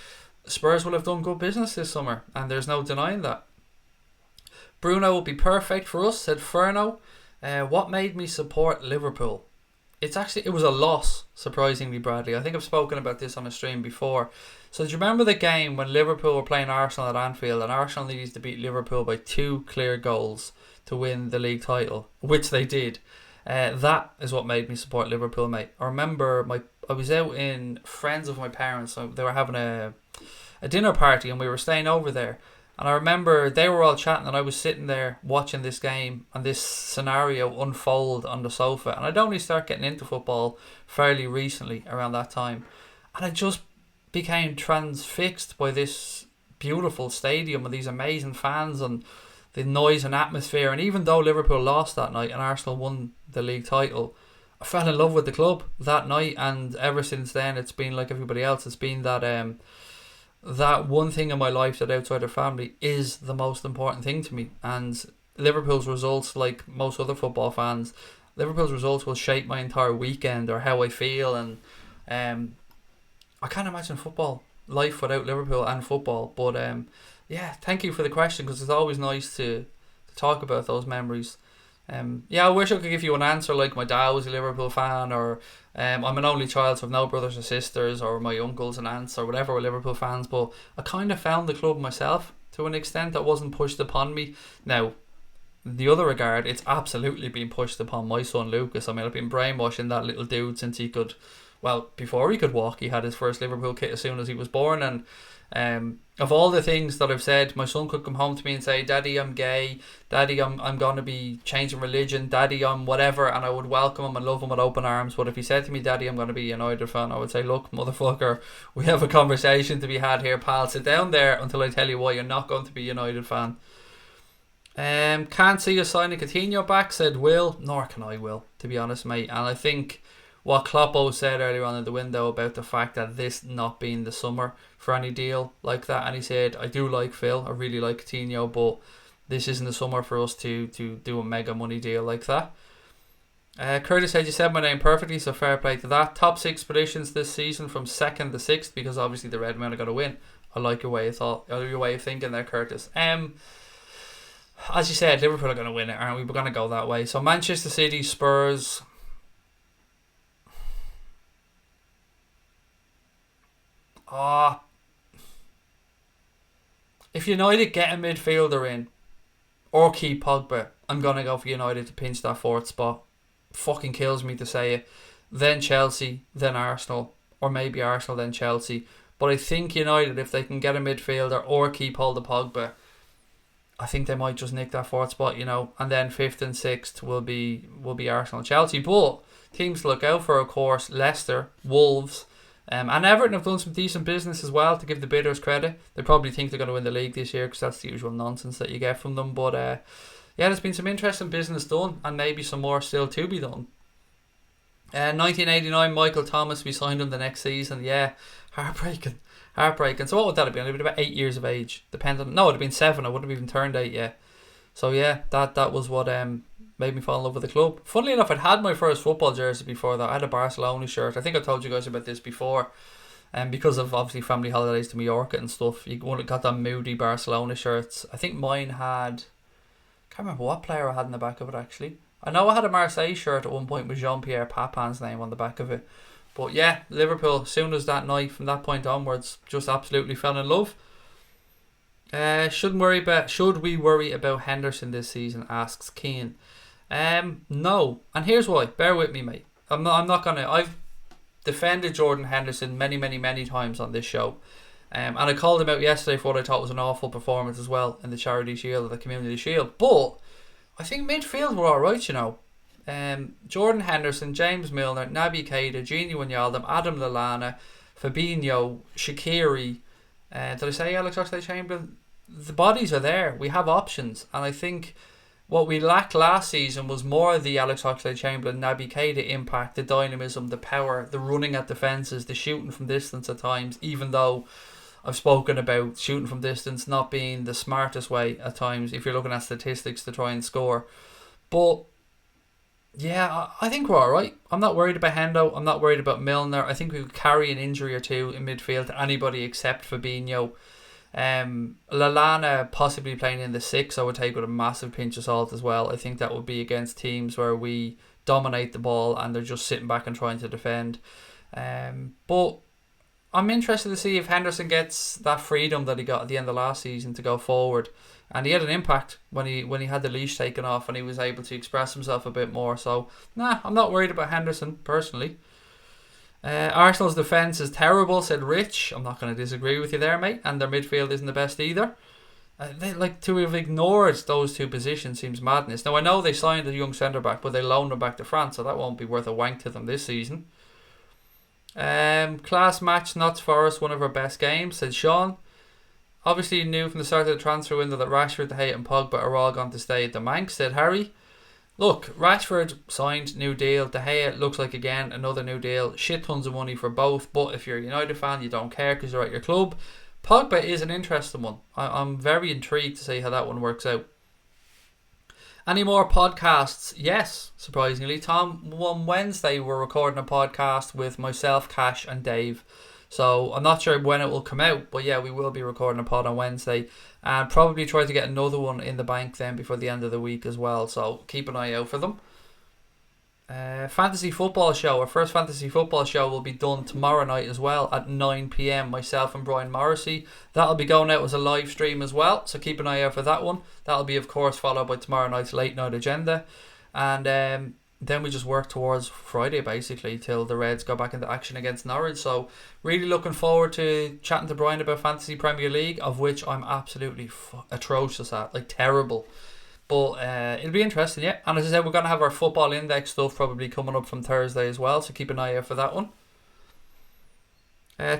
Spurs will have done good business this summer, and there's no denying that. Bruno will be perfect for us, said Ferno. What made me support Liverpool? It was a loss, surprisingly, Bradley. I think I've spoken about this on a stream before. So do you remember the game when Liverpool were playing Arsenal at Anfield and Arsenal needed to beat Liverpool by 2 clear goals to win the league title, which they did? That is what made me support Liverpool, mate. I remember I was out in friends of my parents. So they were having a dinner party and we were staying over there. And I remember they were all chatting and I was sitting there watching this game and this scenario unfold on the sofa. And I'd only start getting into football fairly recently around that time. And I just became transfixed by this beautiful stadium and these amazing fans and the noise and atmosphere. And even though Liverpool lost that night and Arsenal won the league title, I fell in love with the club that night. And ever since then, it's been like everybody else. It's been that one thing in my life that outside of family is the most important thing to me. And Liverpool's results, like most other football fans, Liverpool's results will shape my entire weekend or how I feel. And I can't imagine life without Liverpool and football. But yeah, thank you for the question, because it's always nice to talk about those memories. I wish I could give you an answer like my dad was a Liverpool fan, or I'm an only child so I've no brothers or sisters, or my uncles and aunts or whatever were Liverpool fans, but I kind of found the club myself to an extent that wasn't pushed upon me. Now, the other regard, it's absolutely been pushed upon my son Lucas. I mean, I've been brainwashing that little dude since before he could walk. He had his first Liverpool kit as soon as he was born, and of all the things that I've said, my son could come home to me and say, Daddy, I'm gay, Daddy, I'm going to be changing religion, Daddy, I'm whatever, and I would welcome him and love him with open arms. But if he said to me, Daddy, I'm going to be a United fan, I would say, look, motherfucker, we have a conversation to be had here, pal. Sit down there until I tell you why you're not going to be a United fan. Can't see us signing Coutinho back, said Will. Nor can I, Will, to be honest, mate. And I think what Kloppo said earlier on in the window about the fact that this not being the summer for any deal like that, and he said, I do like Phil, I really like Coutinho, but this isn't the summer for us to do a mega money deal like that. Curtis said, you said my name perfectly, so fair play to that. Top 6 predictions this season from 2nd to 6th, because obviously the Red Men are going to win. I like your way of thinking there, Curtis. As you said, Liverpool are going to win it, aren't we? We're going to go that way. So Manchester City, Spurs. If United get a midfielder in or keep Pogba, I'm going to go for United to pinch that 4th spot. Fucking kills me to say it. Then Chelsea, then Arsenal, or maybe Arsenal, then Chelsea. But I think United, if they can get a midfielder or keep hold of Pogba, I think they might just nick that 4th spot, and then 5th and 6th will be Arsenal and Chelsea. But teams to look out for, of course, Leicester, Wolves, and Everton have done some decent business as well, to give the bidders credit. They probably think they're going to win the league this year, because that's the usual nonsense that you get from them. But there's been some interesting business done, and maybe some more still to be done. 1989, Michael Thomas, we signed him the next season. Yeah, heartbreaking. So what would that have been? It would have been about 8 years of age. No, it would have been 7. I wouldn't have even turned 8 yet. So yeah, that was what made me fall in love with the club. Funnily enough, I'd had my first football jersey before that. I had a Barcelona shirt. I think I told you guys about this before. And because of obviously family holidays to Mallorca and stuff, you got them moody Barcelona shirts. I think mine had, I can't remember what player I had in the back of it actually. I know I had a Marseille shirt at one point with Jean-Pierre Papin's name on the back of it. But yeah, Liverpool, soon as that night, from that point onwards, just absolutely fell in love. Should we worry about Henderson this season? Asks Keane. No, and here's why. Bear with me, mate. I've defended Jordan Henderson many times on this show. And I called him out yesterday for what I thought was an awful performance as well in the Charity Shield or the Community Shield. But I think midfield were alright, you know. Jordan Henderson, James Milner, Naby Keita, Gini Wijnaldum, Adam Lallana, Fabinho, Cakir. Did I say Alex Oxlade-Chamberlain? The bodies are there. We have options. And I think what we lacked last season was more of the Alex Oxlade-Chamberlain, Naby Keita impact, the dynamism, the power, the running at defences, the shooting from distance at times, even though I've spoken about shooting from distance not being the smartest way at times if you're looking at statistics to try and score. But yeah, I think we're alright. I'm not worried about Hendo. I'm not worried about Milner. I think we could carry an injury or two in midfield to anybody except Fabinho. Lallana possibly playing in the 6 I would take with a massive pinch of salt as well. I think that would be against teams where we dominate the ball and they're just sitting back and trying to defend. But I'm interested to see if Henderson gets that freedom that he got at the end of last season to go forward. And he had an impact when he had the leash taken off and he was able to express himself a bit more. So, I'm not worried about Henderson, personally. Arsenal's defence is terrible, said Rich. I'm not going to disagree with you there, mate. And their midfield isn't the best either. They like to have ignored those two positions seems madness. Now, I know they signed a young centre-back, but they loaned him back to France, so that won't be worth a wank to them this season. Class match, Notts Forest, one of our best games, said Sean. Obviously, you knew from the start of the transfer window that Rashford, De Gea and Pogba are all going to stay at the Manx, said Harry. Look, Rashford signed, new deal. De Gea looks like, again, another new deal. Shit tons of money for both, but if you're a United fan, you don't care because you're at your club. Pogba is an interesting one. I'm very intrigued to see how that one works out. Any more podcasts? Yes, surprisingly. Tom, on Wednesday we're recording a podcast with myself, Cash and Dave. So I'm not sure when it will come out, but yeah, we will be recording a pod on Wednesday and probably try to get another one in the bank then before the end of the week as well. So keep an eye out for them. Fantasy football show. Our first fantasy football show will be done tomorrow night as well at 9 p.m. Myself and Brian Morrissey. That'll be going out as a live stream as well. So keep an eye out for that one. That'll be, of course, followed by tomorrow night's late night agenda. And then we just work towards Friday basically till the Reds go back into action against Norwich. So really looking forward to chatting to Brian about Fantasy Premier League, of which I'm absolutely atrocious at, like terrible. But it'll be interesting, yeah. And as I said, we're going to have our football index stuff probably coming up from Thursday as well, so keep an eye out for that one.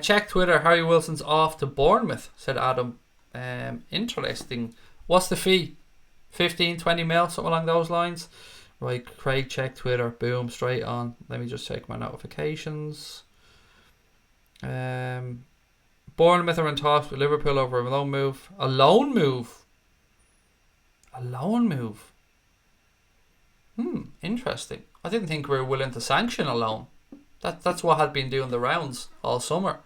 Check Twitter. Harry Wilson's off to Bournemouth, said Adam. Interesting. What's the fee? 15, 20 mil, something along those lines. Right, Craig, check Twitter. Boom, straight on. Let me just check my notifications. Bournemouth are in talks with Liverpool over a loan move. A loan move? A loan move? Interesting. I didn't think we were willing to sanction a loan. That's what had been doing the rounds all summer.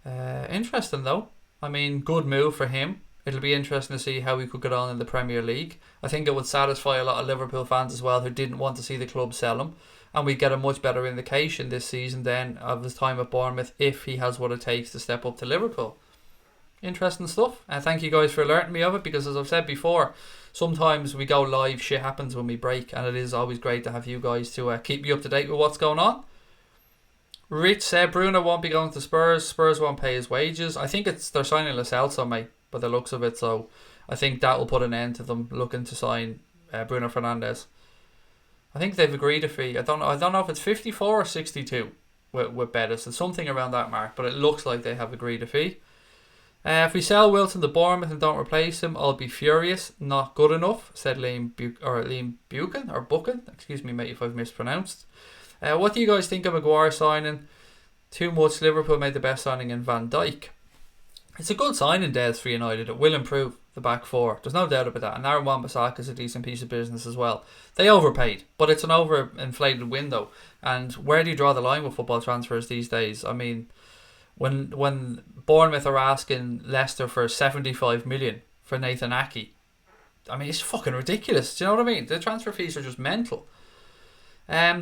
Interesting though. I mean, good move for him. It'll be interesting to see how he could get on in the Premier League. I think it would satisfy a lot of Liverpool fans as well who didn't want to see the club sell him. And we get a much better indication this season then of his time at Bournemouth if he has what it takes to step up to Liverpool. Interesting stuff. And thank you guys for alerting me of it, because as I've said before, sometimes we go live, shit happens when we break, and it is always great to have you guys to keep me up to date with what's going on. Rich said Bruno won't be going to Spurs. Spurs won't pay his wages. I think they're signing Lo Celso, mate, by the looks of it. So I think that will put an end to them looking to sign Bruno Fernandes. I think they've agreed a fee. I don't know if it's 54 or 62 with Betis. It's something around that mark, but it looks like they have agreed a fee. If we sell Wilson to Bournemouth and don't replace him, I'll be furious. Not good enough, said Liam Buchan. Excuse me, mate, if I've mispronounced. What do you guys think of Maguire signing? Too much. Liverpool made the best signing in Van Dijk. It's a good signing, Des, for United. It will improve the back four. There's no doubt about that. And Aaron Wan-Bissaka is a decent piece of business as well. They overpaid, but it's an overinflated window. And where do you draw the line with football transfers these days? I mean, when Bournemouth are asking Leicester for 75 million for Nathan Ake, I mean, it's fucking ridiculous. Do you know what I mean? The transfer fees are just mental.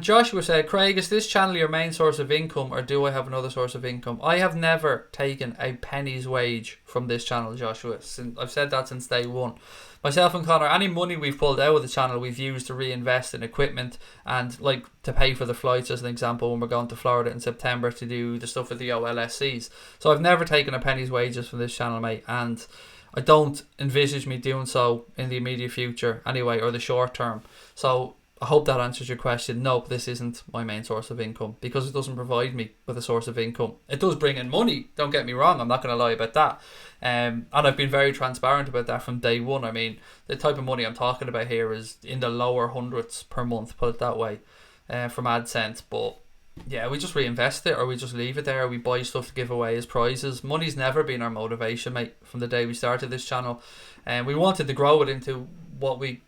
Joshua said, Craig, is this channel your main source of income, or do I have another source of income? I have never taken a penny's wage from this channel, Joshua. I've said that since day one. Myself and Connor, any money we've pulled out of the channel, we've used to reinvest in equipment and like to pay for the flights, as an example, when we're going to Florida in September to do the stuff with the LFCs. So I've never taken a penny's wages from this channel, mate, and I don't envisage me doing so in the immediate future anyway, or the short term. So I hope that answers your question. No, this isn't my main source of income, because it doesn't provide me with a source of income. It does bring in money, don't get me wrong, I'm not going to lie about that. And I've been very transparent about that from day one. I mean, the type of money I'm talking about here is in the lower hundreds per month, put it that way, from AdSense. But yeah, we just reinvest it, or we just leave it there, or we buy stuff to give away as prizes. Money's never been our motivation, mate, from the day we started this channel. And we wanted to grow it into what we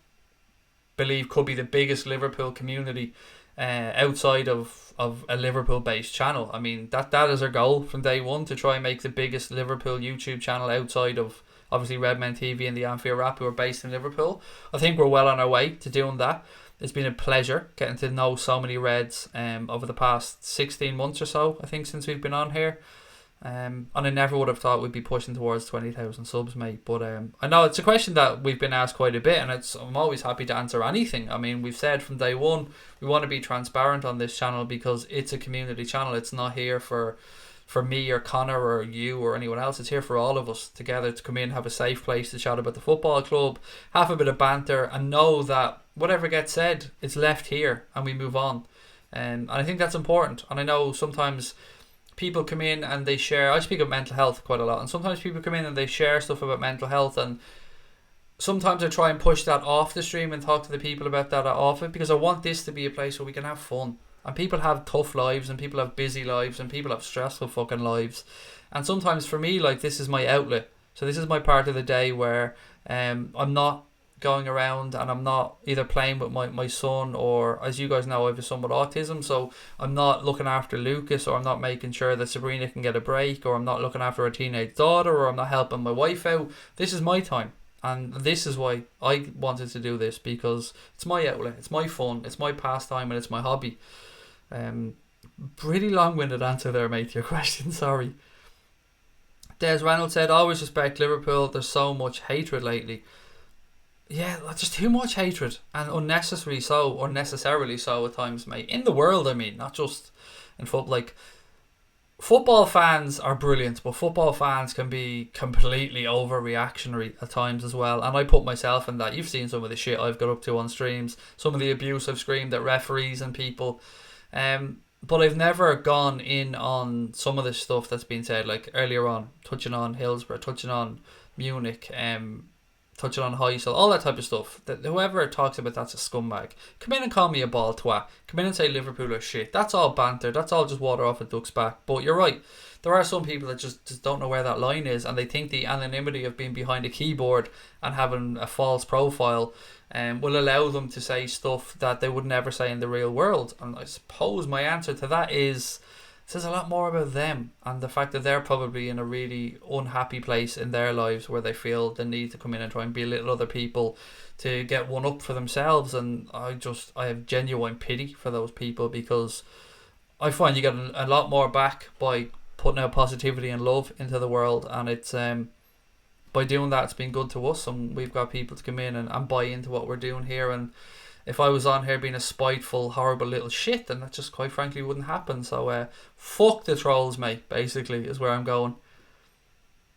believe could be the biggest Liverpool community outside of a Liverpool based channel. I mean, that is our goal from day one, to try and make the biggest Liverpool YouTube channel outside of obviously Redmen TV and the Anfield Rap, who are based in Liverpool. I think we're well on our way to doing that. It's been a pleasure getting to know so many Reds over the past 16 months or so, I think, since we've been on here. And I never would have thought we'd be pushing towards 20,000 subs, mate. But I know it's a question that we've been asked quite a bit, and I'm always happy to answer anything. I mean, we've said from day one we want to be transparent on this channel, because it's a community channel. It's not here for me or Connor or you or anyone else. It's here for all of us together to come in, have a safe place to chat about the football club, have a bit of banter, and know that whatever gets said, it's left here and we move on. And I think that's important. And I know sometimes people come in and they share, I speak of mental health quite a lot, and sometimes people come in and they share stuff about mental health, and sometimes I try and push that off the stream and talk to the people about that off it, because I want this to be a place where we can have fun. And people have tough lives, and people have busy lives, and people have stressful fucking lives. And sometimes for me, like, this is my outlet. So this is my part of the day where I'm not going around and I'm not either playing with my son, or, as you guys know, I have a son with autism, so I'm not looking after Lucas, or I'm not making sure that Sabrina can get a break, or I'm not looking after a teenage daughter, or I'm not helping my wife out. This is my time, and this is why I wanted to do this, because it's my outlet, it's my fun, it's my pastime, and it's my hobby. Pretty long-winded answer there, mate, to your question, sorry. Des Reynolds said, always respect Liverpool, there's so much hatred lately. Yeah, just too much hatred, and unnecessarily so at times, mate. In the world, I mean, not just in football. Like, football fans are brilliant, but football fans can be completely overreactionary at times as well. And I put myself in that. You've seen some of the shit I've got up to on streams, some of the abuse I've screamed at referees and people. But I've never gone in on some of the stuff that's been said, like earlier on, touching on Hillsborough, touching on Munich, touching on Heysel, all that type of stuff. That whoever talks about that's a scumbag. Come in and call me a ball twat. Come in and say Liverpool are shit. That's all banter. That's all just water off a duck's back. But you're right. There are some people that just don't know where that line is, and they think the anonymity of being behind a keyboard and having a false profile will allow them to say stuff that they would never say in the real world. And I suppose my answer to that is, it says a lot more about them and the fact that they're probably in a really unhappy place in their lives, where they feel the need to come in and try and belittle other people to get one up for themselves. And I have genuine pity for those people, because I find you get a lot more back by putting out positivity and love into the world, and it's by doing that, it's been good to us, and we've got people to come in and buy into what we're doing here. And if I was on here being a spiteful, horrible little shit, then that just quite frankly wouldn't happen. So fuck the trolls, mate, basically, is where I'm going.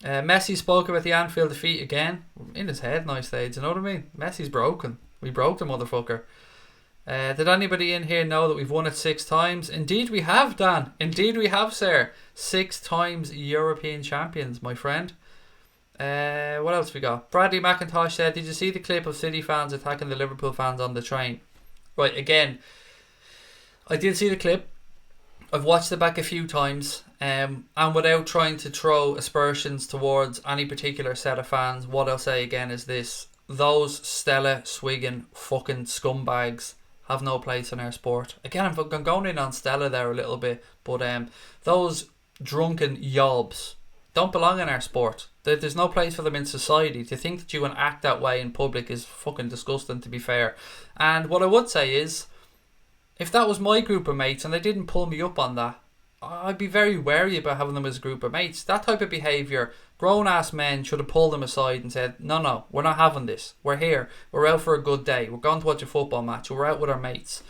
Messi spoke about the Anfield defeat again. In his head now stage, you know what I mean? Messi's broken. We broke the motherfucker. Did anybody in here know that we've won it 6 times? Indeed we have, Dan. Indeed we have, sir. 6 times European champions, my friend. What else we got? Bradley McIntosh said, did you see the clip of City fans attacking the Liverpool fans on the train? Right, again, I did see the clip. I've watched it back a few times. And without trying to throw aspersions towards any particular set of fans, what I'll say again is this: those Stella swigging fucking scumbags have no place in our sport. Again, I'm going in on Stella there a little bit, but those drunken yobs don't belong in our sport. There's no place for them in society. To think that you can act that way in public is fucking disgusting, to be fair. And what I would say is, if that was my group of mates and they didn't pull me up on that, I'd be very wary about having them as a group of mates. That type of behaviour, grown-ass men should have pulled them aside and said, no, we're not having this. We're here. We're out for a good day. We're going to watch a football match. We're out with our mates.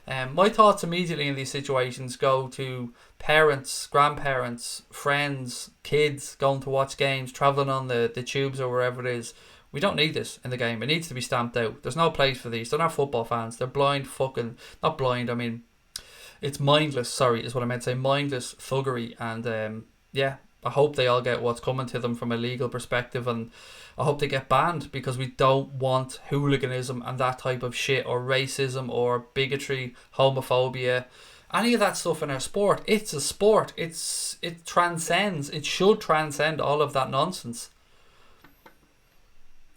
My thoughts immediately in these situations go to parents, grandparents, friends, kids going to watch games, travelling on the tubes or wherever it is. We don't need this in the game. It needs to be stamped out. There's no place for these. They're not football fans. They're blind fucking... Not blind, I mean... It's mindless, sorry, is what I meant to say. Mindless thuggery. And I hope they all get what's coming to them from a legal perspective, and I hope they get banned, because we don't want hooliganism and that type of shit, or racism or bigotry, homophobia, any of that stuff in our sport. It's a sport. It should transcend all of that nonsense.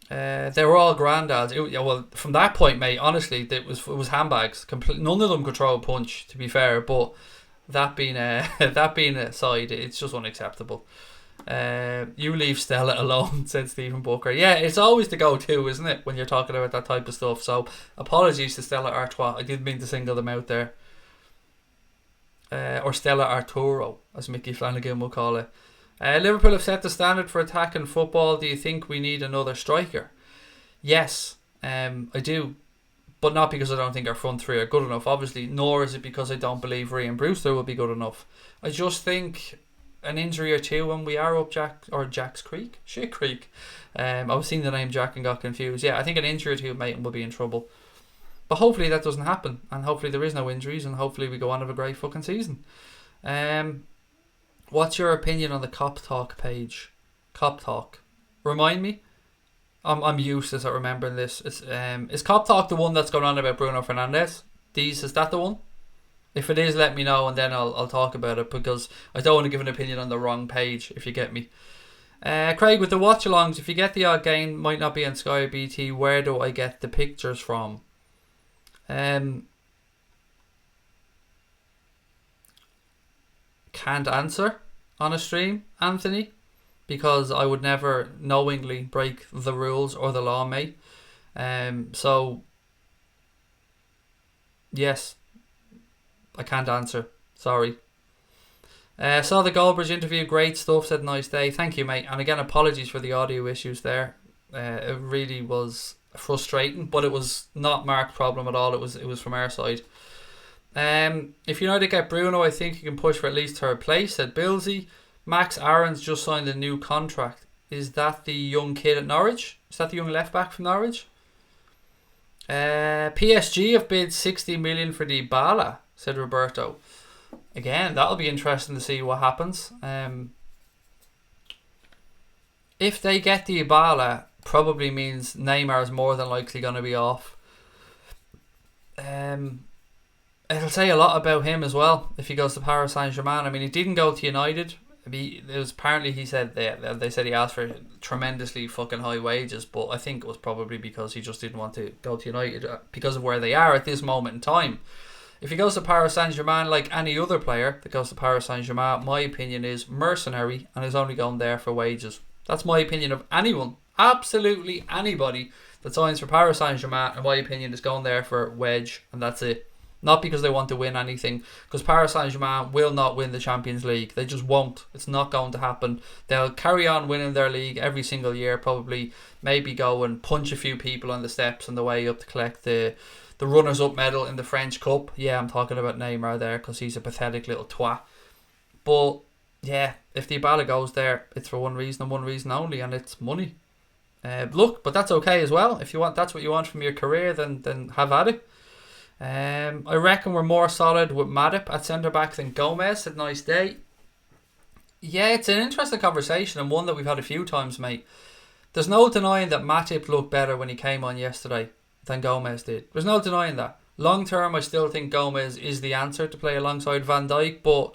They were all granddads. Well, from that point, mate, honestly, it was handbags. None of them could throw a punch, to be fair. But that being aside, it's just unacceptable. You leave Stella alone, said Stephen Booker. Yeah, it's always the go-to, isn't it, when you're talking about that type of stuff? So apologies to Stella Artois. I didn't mean to single them out there. Or Stella Arturo, as Mickey Flanagan will call it. Liverpool have set the standard for attacking football. Do you think we need another striker? Yes, I do. But not because I don't think our front three are good enough, obviously, nor is it because I don't believe Ryan Brewster will be good enough. I just think an injury or two and we are up Jack's Creek? Shit Creek. I was seeing the name Jack and got confused. Yeah, I think an injury or two, mate, and we'll be in trouble. But hopefully that doesn't happen, and hopefully there is no injuries, and hopefully we go on have a great fucking season. What's your opinion on the Cop Talk page? Cop Talk. Remind me. I'm useless at remembering this. Is Cop Talk the one that's going on about Bruno Fernandes? Is that the one? If it is, let me know, and then I'll talk about it, because I don't want to give an opinion on the wrong page, if you get me. Craig, with the watch-alongs, if you get the odd game, might not be on Sky or BT, where do I get the pictures from? Can't answer on a stream, Anthony, because I would never knowingly break the rules or the law, mate. So yes, I can't answer. Sorry. Saw the Goldbridge interview. Great stuff. Said nice day. Thank you, mate. And again, apologies for the audio issues there. It really was frustrating, but it was not Mark's problem at all. It was from our side. If United get Bruno, I think you can push for at least third place, said Billsy. Max Aaron's just signed a new contract. Is that the young kid at Norwich? Is that the young left back from Norwich? PSG have bid 60 million for Dybala, said Roberto. Again, that'll be interesting to see what happens. If they get Dybala, probably means Neymar is more than likely going to be off. It'll say a lot about him as well if he goes to Paris Saint-Germain. I mean, he didn't go to United. It was apparently he said they said he asked for tremendously fucking high wages, but I think it was probably because he just didn't want to go to United because of where they are at this moment in time. If he goes to Paris Saint-Germain, like any other player that goes to Paris Saint-Germain, my opinion is mercenary and is only going there for wages. That's my opinion of anyone, absolutely anybody that signs for Paris Saint-Germain, in my opinion, is going there for wedge, and that's it. Not because they want to win anything, because Paris Saint-Germain will not win the Champions League. They just won't. It's not going to happen. They'll carry on winning their league every single year, probably maybe go and punch a few people on the steps on the way up to collect the runners-up medal in the French Cup. Yeah, I'm talking about Neymar there because he's a pathetic little twat. But yeah, if Dybala goes there, it's for one reason and one reason only, and it's money. Look, but that's okay as well. If you want, that's what you want from your career, then have at it. I reckon we're more solid with Matip at centre-back than Gomez. Said nice day. Yeah, it's an interesting conversation and one that we've had a few times, mate. There's no denying that Matip looked better when he came on yesterday than Gomez did. There's no denying that. Long term, I still think Gomez is the answer to play alongside Van Dijk, but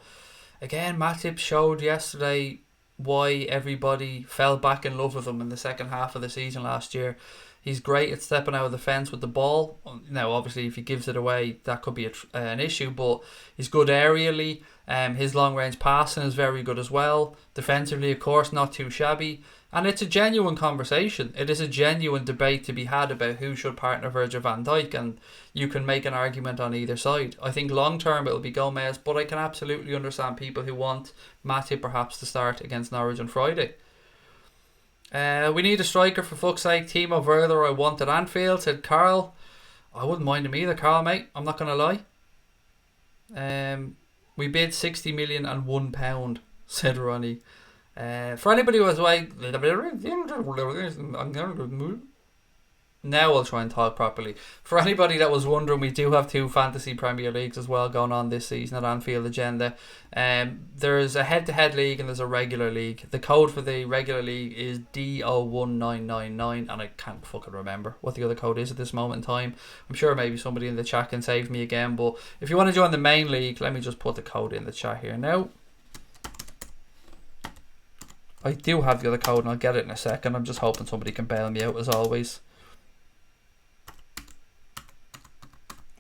again, Matip showed yesterday why everybody fell back in love with him in the second half of the season last year. He's great at stepping out of the fence with the ball. Now, obviously, if he gives it away, that could be an issue, but he's good aerially. His long-range passing is very good as well. Defensively, of course, not too shabby. And it's a genuine conversation. It is a genuine debate to be had about who should partner Virgil van Dijk, and you can make an argument on either side. I think long-term it'll be Gomez, but I can absolutely understand people who want Matip perhaps to start against Norwich on Friday. We need a striker for fuck's sake. Timo Werner I want at Anfield, said Carl. I wouldn't mind him either, Carl, mate. I'm not going to lie. We bid 60 million and £1, said Ronnie. For anybody who was like, now I'll try and talk properly. For anybody that was wondering, we do have 2 fantasy Premier Leagues as well going on this season at Anfield Agenda. There's a head-to-head league and there's a regular league. The code for the regular league is D01999, and I can't fucking remember what the other code is at this moment in time. I'm sure maybe somebody in the chat can save me again, but if you want to join the main league, let me just put the code in the chat here now. I do have the other code and I'll get it in a second. I'm just hoping somebody can bail me out as always.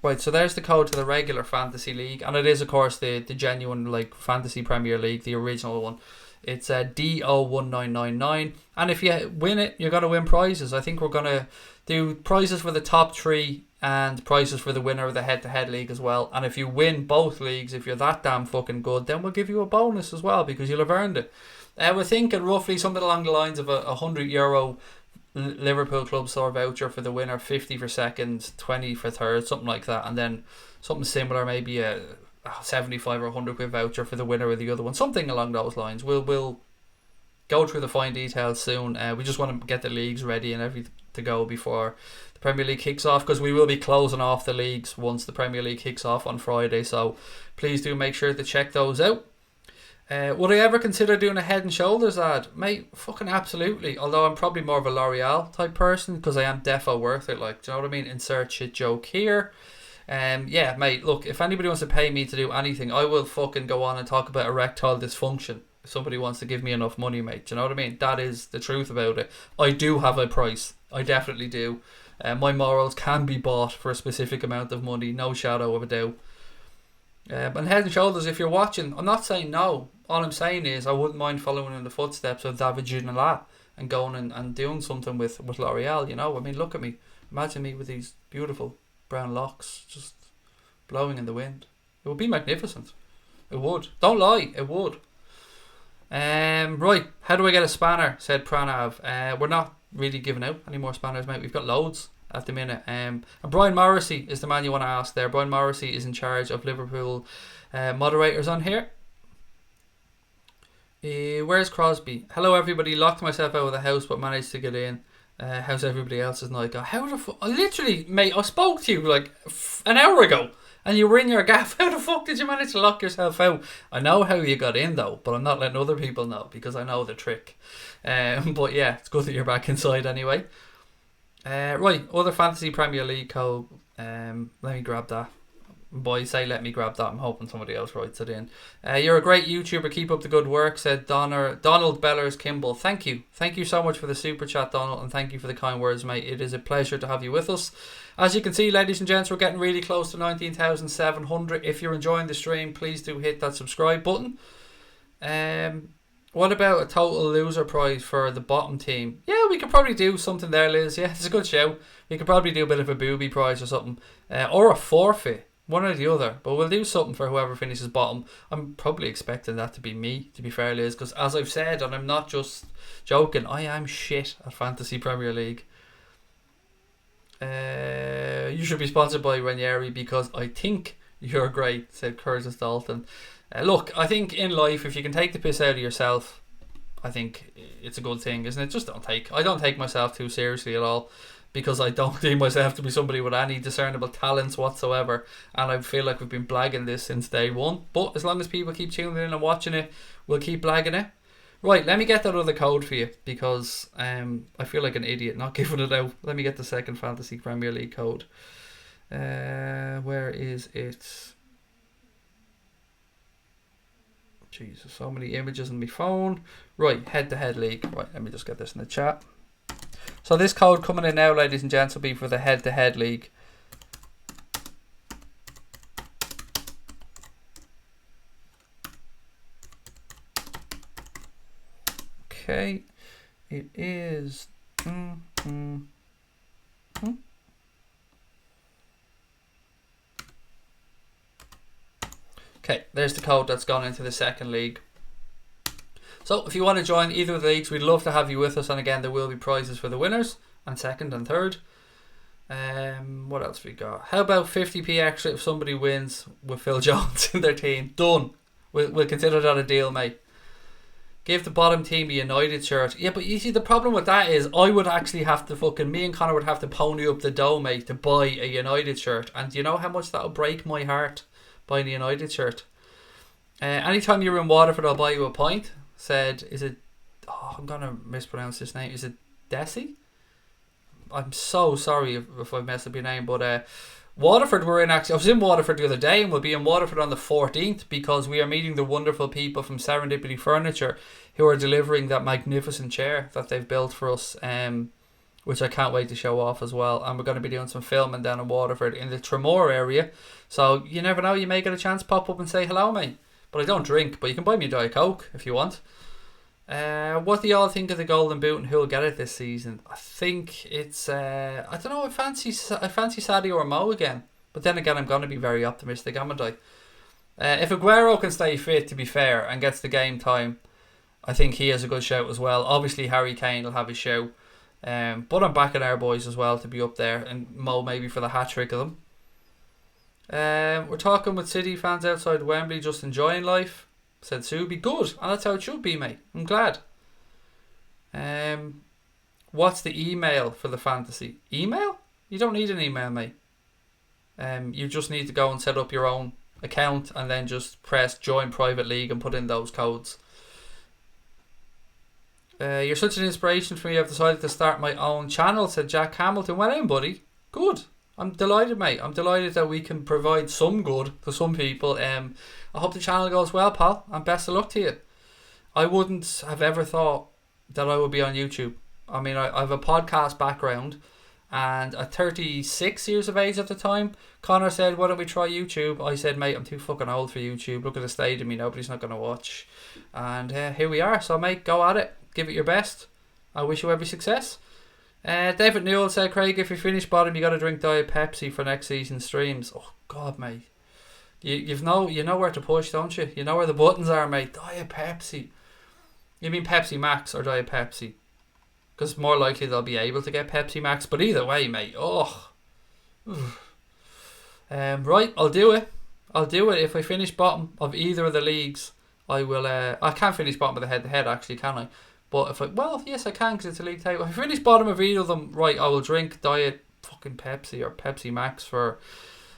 Right, so there's the code to the regular fantasy league, and it is of course the genuine like fantasy Premier League, the original one. It's D01999, and if you win it, you're gonna win prizes. I think we're gonna do prizes for the top 3 and prizes for the winner of the head-to-head league as well. And if you win both leagues, if you're that damn fucking good, then we'll give you a bonus as well because you'll have earned it. We're thinking roughly something along the lines of a €100 Liverpool Club Store voucher for the winner, 50 for second, 20 for third, something like that, and then something similar, maybe a 75 or 100 quid voucher for the winner of the other one, something along those lines. We'll go through the fine details soon. We just want to get the leagues ready and everything to go before the Premier League kicks off, because we will be closing off the leagues once the Premier League kicks off on Friday, so please do make sure to check those out. Would I ever consider doing a Head and Shoulders ad? Mate, fucking absolutely. Although I'm probably more of a L'Oreal type person because I am defo worth it. Like, do you know what I mean? Insert shit joke here. Yeah, mate, look, if anybody wants to pay me to do anything, I will fucking go on and talk about erectile dysfunction. If somebody wants to give me enough money, mate, do you know what I mean? That is the truth about it. I do have a price. I definitely do. My morals can be bought for a specific amount of money, no shadow of a doubt. But Head and Shoulders, if you're watching, I'm not saying no. All I'm saying is I wouldn't mind following in the footsteps of David Ginola and going and doing something with L'Oreal, you know. I mean, look at me. Imagine me with these beautiful brown locks just blowing in the wind. It would be magnificent. It would. Don't lie, it would. Right, how do I get a spanner, said Pranav. We're not really giving out any more spanners, mate. We've got loads at the minute. And Brian Morrissey is the man you want to ask there. Brian Morrissey is in charge of Liverpool moderators on here. Where's Crosby? Hello everybody, locked myself out of the house but managed to get in. How's everybody else's night? How the fuck? Literally, mate, I spoke to you like an hour ago and you were in your gaff. How the fuck did you manage to lock yourself out? I know how you got in though, but I'm not letting other people know because I know the trick. But yeah, it's good that you're back inside anyway. Right, other fantasy Premier League code. Let me grab that. Boy, say let me grab that. I'm hoping somebody else writes it in. You're a great YouTuber. Keep up the good work, said Donald Bellers Kimball. Thank you. Thank you so much for the super chat, Donald, and thank you for the kind words, mate. It is a pleasure to have you with us. As you can see, ladies and gents, we're getting really close to 19,700. If you're enjoying the stream, please do hit that subscribe button. What about a total loser prize for the bottom team? Yeah, we could probably do something there, Liz. Yeah, it's a good show. We could probably do a bit of a booby prize or something. Or a forfeit. One or the other. But we'll do something for whoever finishes bottom. I'm probably expecting that to be me, to be fair, Liz. Because as I've said, and I'm not just joking, I am shit at Fantasy Premier League. You should be sponsored by Ranieri because I think you're great, said Curtis Dalton. Look, I think in life, if you can take the piss out of yourself, I think it's a good thing, isn't it? Just I don't take myself too seriously at all, because I don't deem myself to be somebody with any discernible talents whatsoever, and I feel like we've been blagging this since day one. But as long as people keep tuning in and watching it, we'll keep blagging it. Right, let me get that other code for you, because I feel like an idiot not giving it out. Let me get the second Fantasy Premier League code. Where is it? Jesus, so many images on my phone. Right, head-to-head league. Right, let me just get this in the chat. So this code coming in now, ladies and gents, will be for the head-to-head league. Okay, it is... Okay, there's the code that's gone into the second league. So if you want to join either of the leagues, we'd love to have you with us. And again, there will be prizes for the winners and second and third. What else we got? How about 50p extra if somebody wins with Phil Jones in their team? Done. We'll consider that a deal, mate. Give the bottom team a United shirt. Yeah, but you see, the problem with that is I would actually have to me and Connor would have to pony up the dough, mate, to buy a United shirt. And do you know how much that would break my heart, buying a United shirt? Anytime you're in Waterford, I'll buy you a pint. Said, is it... Oh, I'm going to mispronounce this name. Is it Desi? I'm so sorry if I messed up your name, but... Waterford, I was in Waterford the other day, and we'll be in Waterford on the 14th because we are meeting the wonderful people from Serendipity Furniture who are delivering that magnificent chair that they've built for us, which I can't wait to show off as well. And we're going to be doing some filming down in Waterford in the Tremor area, so you never know, you may get a chance to pop up and say hello, mate. But I don't drink, but you can buy me a Diet Coke if you want. What do you all think of the Golden Boot and who'll get it this season? I think it's I don't know, I fancy Sadio or Mo again, but then again I'm going to be very optimistic, am I? If Aguero can stay fit, to be fair, and gets the game time, I think he has a good shout as well. Obviously Harry Kane will have his shout, but I'm backing our boys as well to be up there, and Mo maybe for the hat-trick of them. We're talking with City fans outside Wembley just enjoying life, said Subi. Good, and that's how it should be, mate. I'm glad. What's the email for the fantasy? Email? You don't need an email, mate. You just need to go and set up your own account and then just press join private league and put in those codes. You're such an inspiration for me. I've decided to start my own channel, said Jack Hamilton. Well in, buddy. Good. I'm delighted, mate. I'm delighted that we can provide some good to some people. I hope the channel goes well, pal, and best of luck to you. I wouldn't have ever thought that I would be on YouTube. I mean, I have a podcast background, and at 36 years of age at the time, Connor said, why don't we try YouTube? I said, mate, I'm too fucking old for YouTube. Look at the state of me, nobody's not going to watch. And here we are. So, mate, go at it. Give it your best. I wish you every success. David Newell said, Craig, if you finish bottom, you got to drink Diet Pepsi for next season's streams. Oh, God, mate. You know where to push, don't you? You know where the buttons are, mate. Diet Pepsi. You mean Pepsi Max or Diet Pepsi? Because it's more likely they'll be able to get Pepsi Max. But either way, mate. Oh. Right, I'll do it. If I finish bottom of either of the leagues, I will... I can't finish bottom of the head-to-head, actually, can I? But if I... Well, yes, I can, because it's a league table. If I finish bottom of either of them, right, I will drink Diet fucking Pepsi or Pepsi Max for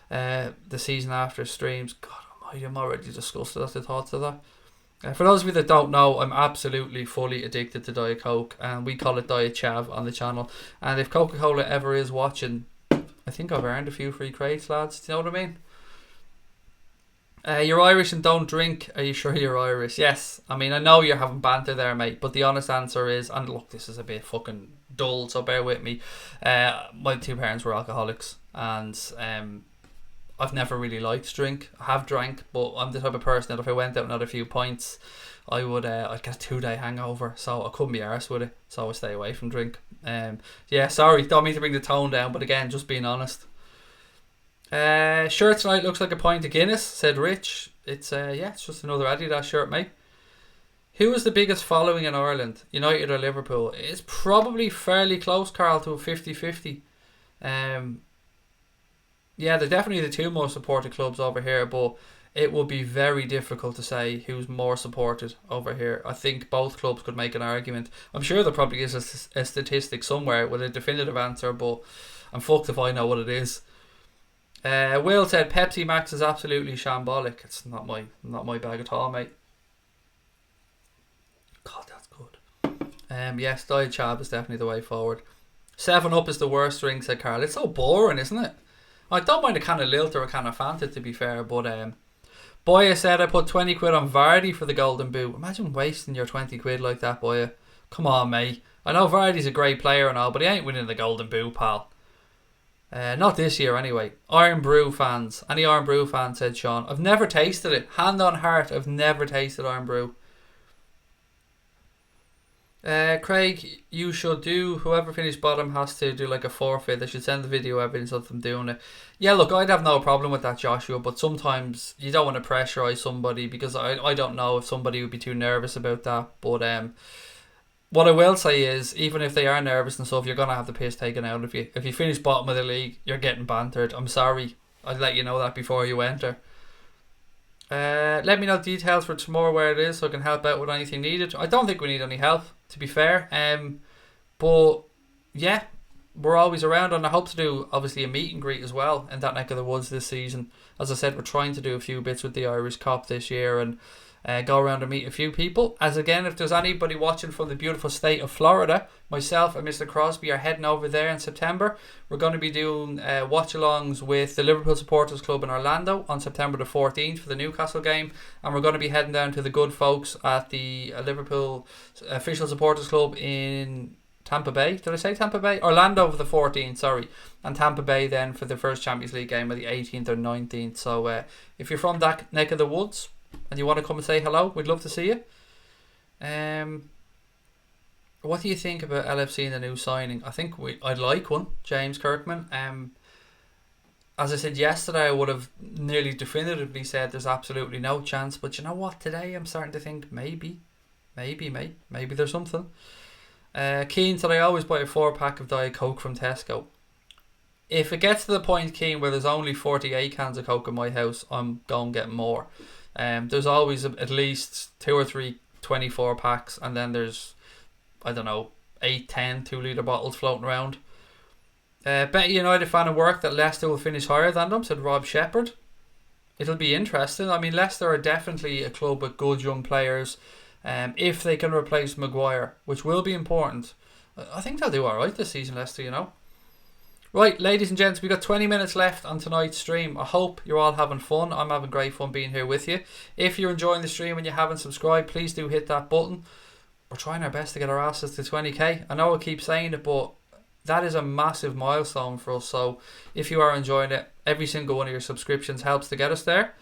the season after streams. God almighty, I'm already disgusted at the thoughts of that. For those of you that don't know, I'm absolutely fully addicted to Diet Coke, and we call it Diet Chav on the channel. And if Coca-Cola ever is watching, I think I've earned a few free crates, lads. Do you know what I mean? You're Irish and don't drink. Are you sure you're Irish? Yes. I mean, I know you're having banter there, mate, but the honest answer is, and look, this is a bit fucking dull, so bear with me. My two parents were alcoholics, and I've never really liked drink. I have drank, but I'm the type of person that if I went out and had a few pints, I'd get a 2-day hangover, so I couldn't be arsed with it, so I stay away from drink. Yeah, sorry, don't mean to bring the tone down, but again, just being honest. Shirt tonight looks like a pint of Guinness, said Rich. It's just another Adidas shirt, mate. Who is the biggest following in Ireland, United or Liverpool? It's probably fairly close, Carl, to a 50-50. Yeah, they're definitely the two most supported clubs over here, but it would be very difficult to say who's more supported over here. I think both clubs could make an argument. I'm sure there probably is a statistic somewhere with a definitive answer, but I'm fucked if I know what it is. Will said Pepsi Max is absolutely shambolic. It's not my bag at all, mate. God, that's good. Yes, Diet Chab is definitely the way forward. 7-Up is the worst drink, said Carl. It's so boring, isn't it? I don't mind a can of Lilt or a can of Fanta, to be fair, but Boya said I put 20 quid on Vardy for the golden boot. Imagine wasting your 20 quid like that, Boya. Come on, mate. I know Vardy's a great player and all, but he ain't winning the golden boot, pal. Not this year anyway. Iron Brew fans. Any Iron Brew fan, said Sean. I've never tasted it. Hand on heart, I've never tasted Iron Brew. Craig, you should do, whoever finished bottom has to do like a forfeit. They should send the video evidence of them doing it. Yeah, look, I'd have no problem with that, Joshua, but sometimes you don't want to pressurise somebody, because I don't know if somebody would be too nervous about that. But what I will say is, even if they are nervous and stuff, you're going to have the piss taken out of you. If you finish bottom of the league, you're getting bantered. I'm sorry. I'd let you know that before you enter. Let me know details for tomorrow where it is so I can help out with anything needed. I don't think we need any help, to be fair. But yeah, we're always around, and I hope to do obviously a meet and greet as well in that neck of the woods this season. As I said, we're trying to do a few bits with the Irish Cup this year and go around and meet a few people. As again, if there's anybody watching from the beautiful state of Florida, myself and Mr. Crosby are heading over there in September. We're going to be doing watch-alongs with the Liverpool Supporters Club in Orlando on September the 14th for the Newcastle game, and we're going to be heading down to the good folks at the Liverpool Official Supporters Club in Tampa Bay. Did I say Tampa Bay? Orlando for the 14th, sorry. And Tampa Bay then for the first Champions League game of the 18th or 19th. So if you're from that neck of the woods and you want to come and say hello, we'd love to see you. What do you think about LFC and the new signing? I think I'd like one, James Kirkman. As I said yesterday, I would have nearly definitively said there's absolutely no chance. But you know what? Today I'm starting to think maybe there's something. Keane said I always buy a 4-pack of Diet Coke from Tesco. If it gets to the point, Keane, where there's only 48 cans of Coke in my house, I'm going to get more. There's always at least 2 or 3 24 packs, and then there's, I don't know, 8, 10 2-litre bottles floating around. Bet United fan at work that Leicester will finish higher than them, said Rob Shepherd. It'll be interesting. I mean, Leicester are definitely a club with good young players. If they can replace Maguire, which will be important, I think they'll do alright this season, Leicester, Right, ladies and gents, we've got 20 minutes left on tonight's stream. I hope you're all having fun. I'm having great fun being here with you. If you're enjoying the stream and you haven't subscribed, please do hit that button. We're trying our best to get our asses to 20k. I know I keep saying it, but that is a massive milestone for us. So if you are enjoying it, every single one of your subscriptions helps to get us there.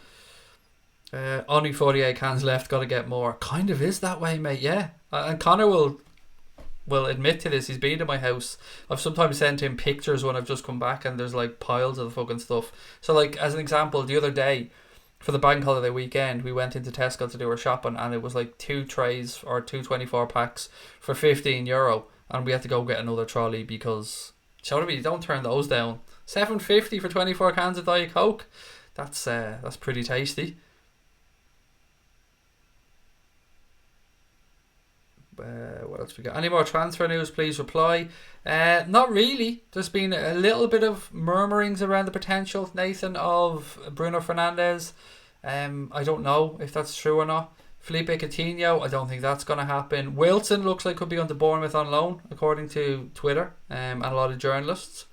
Only 48 cans left, got to get more. Kind of is that way, mate, yeah. And Connor will admit to this. He's been to my house. I've sometimes sent him pictures when I've just come back and there's like piles of the fucking stuff. So like, as an example, the other day for the bank holiday weekend, we went into Tesco to do our shopping, and it was like 2 trays or 2 24 packs for €15, and we had to go get another trolley because, you don't turn those down. $7.50 for 24 cans of Diet Coke. That's pretty tasty. What else we got? Any more transfer news, please reply. Not really. There's been a little bit of murmurings around the potential, Nathan, of Bruno Fernandes. I don't know if that's true or not. Philippe Coutinho, I don't think that's going to happen. Wilson looks like could be on the Bournemouth on loan, according to Twitter and a lot of journalists.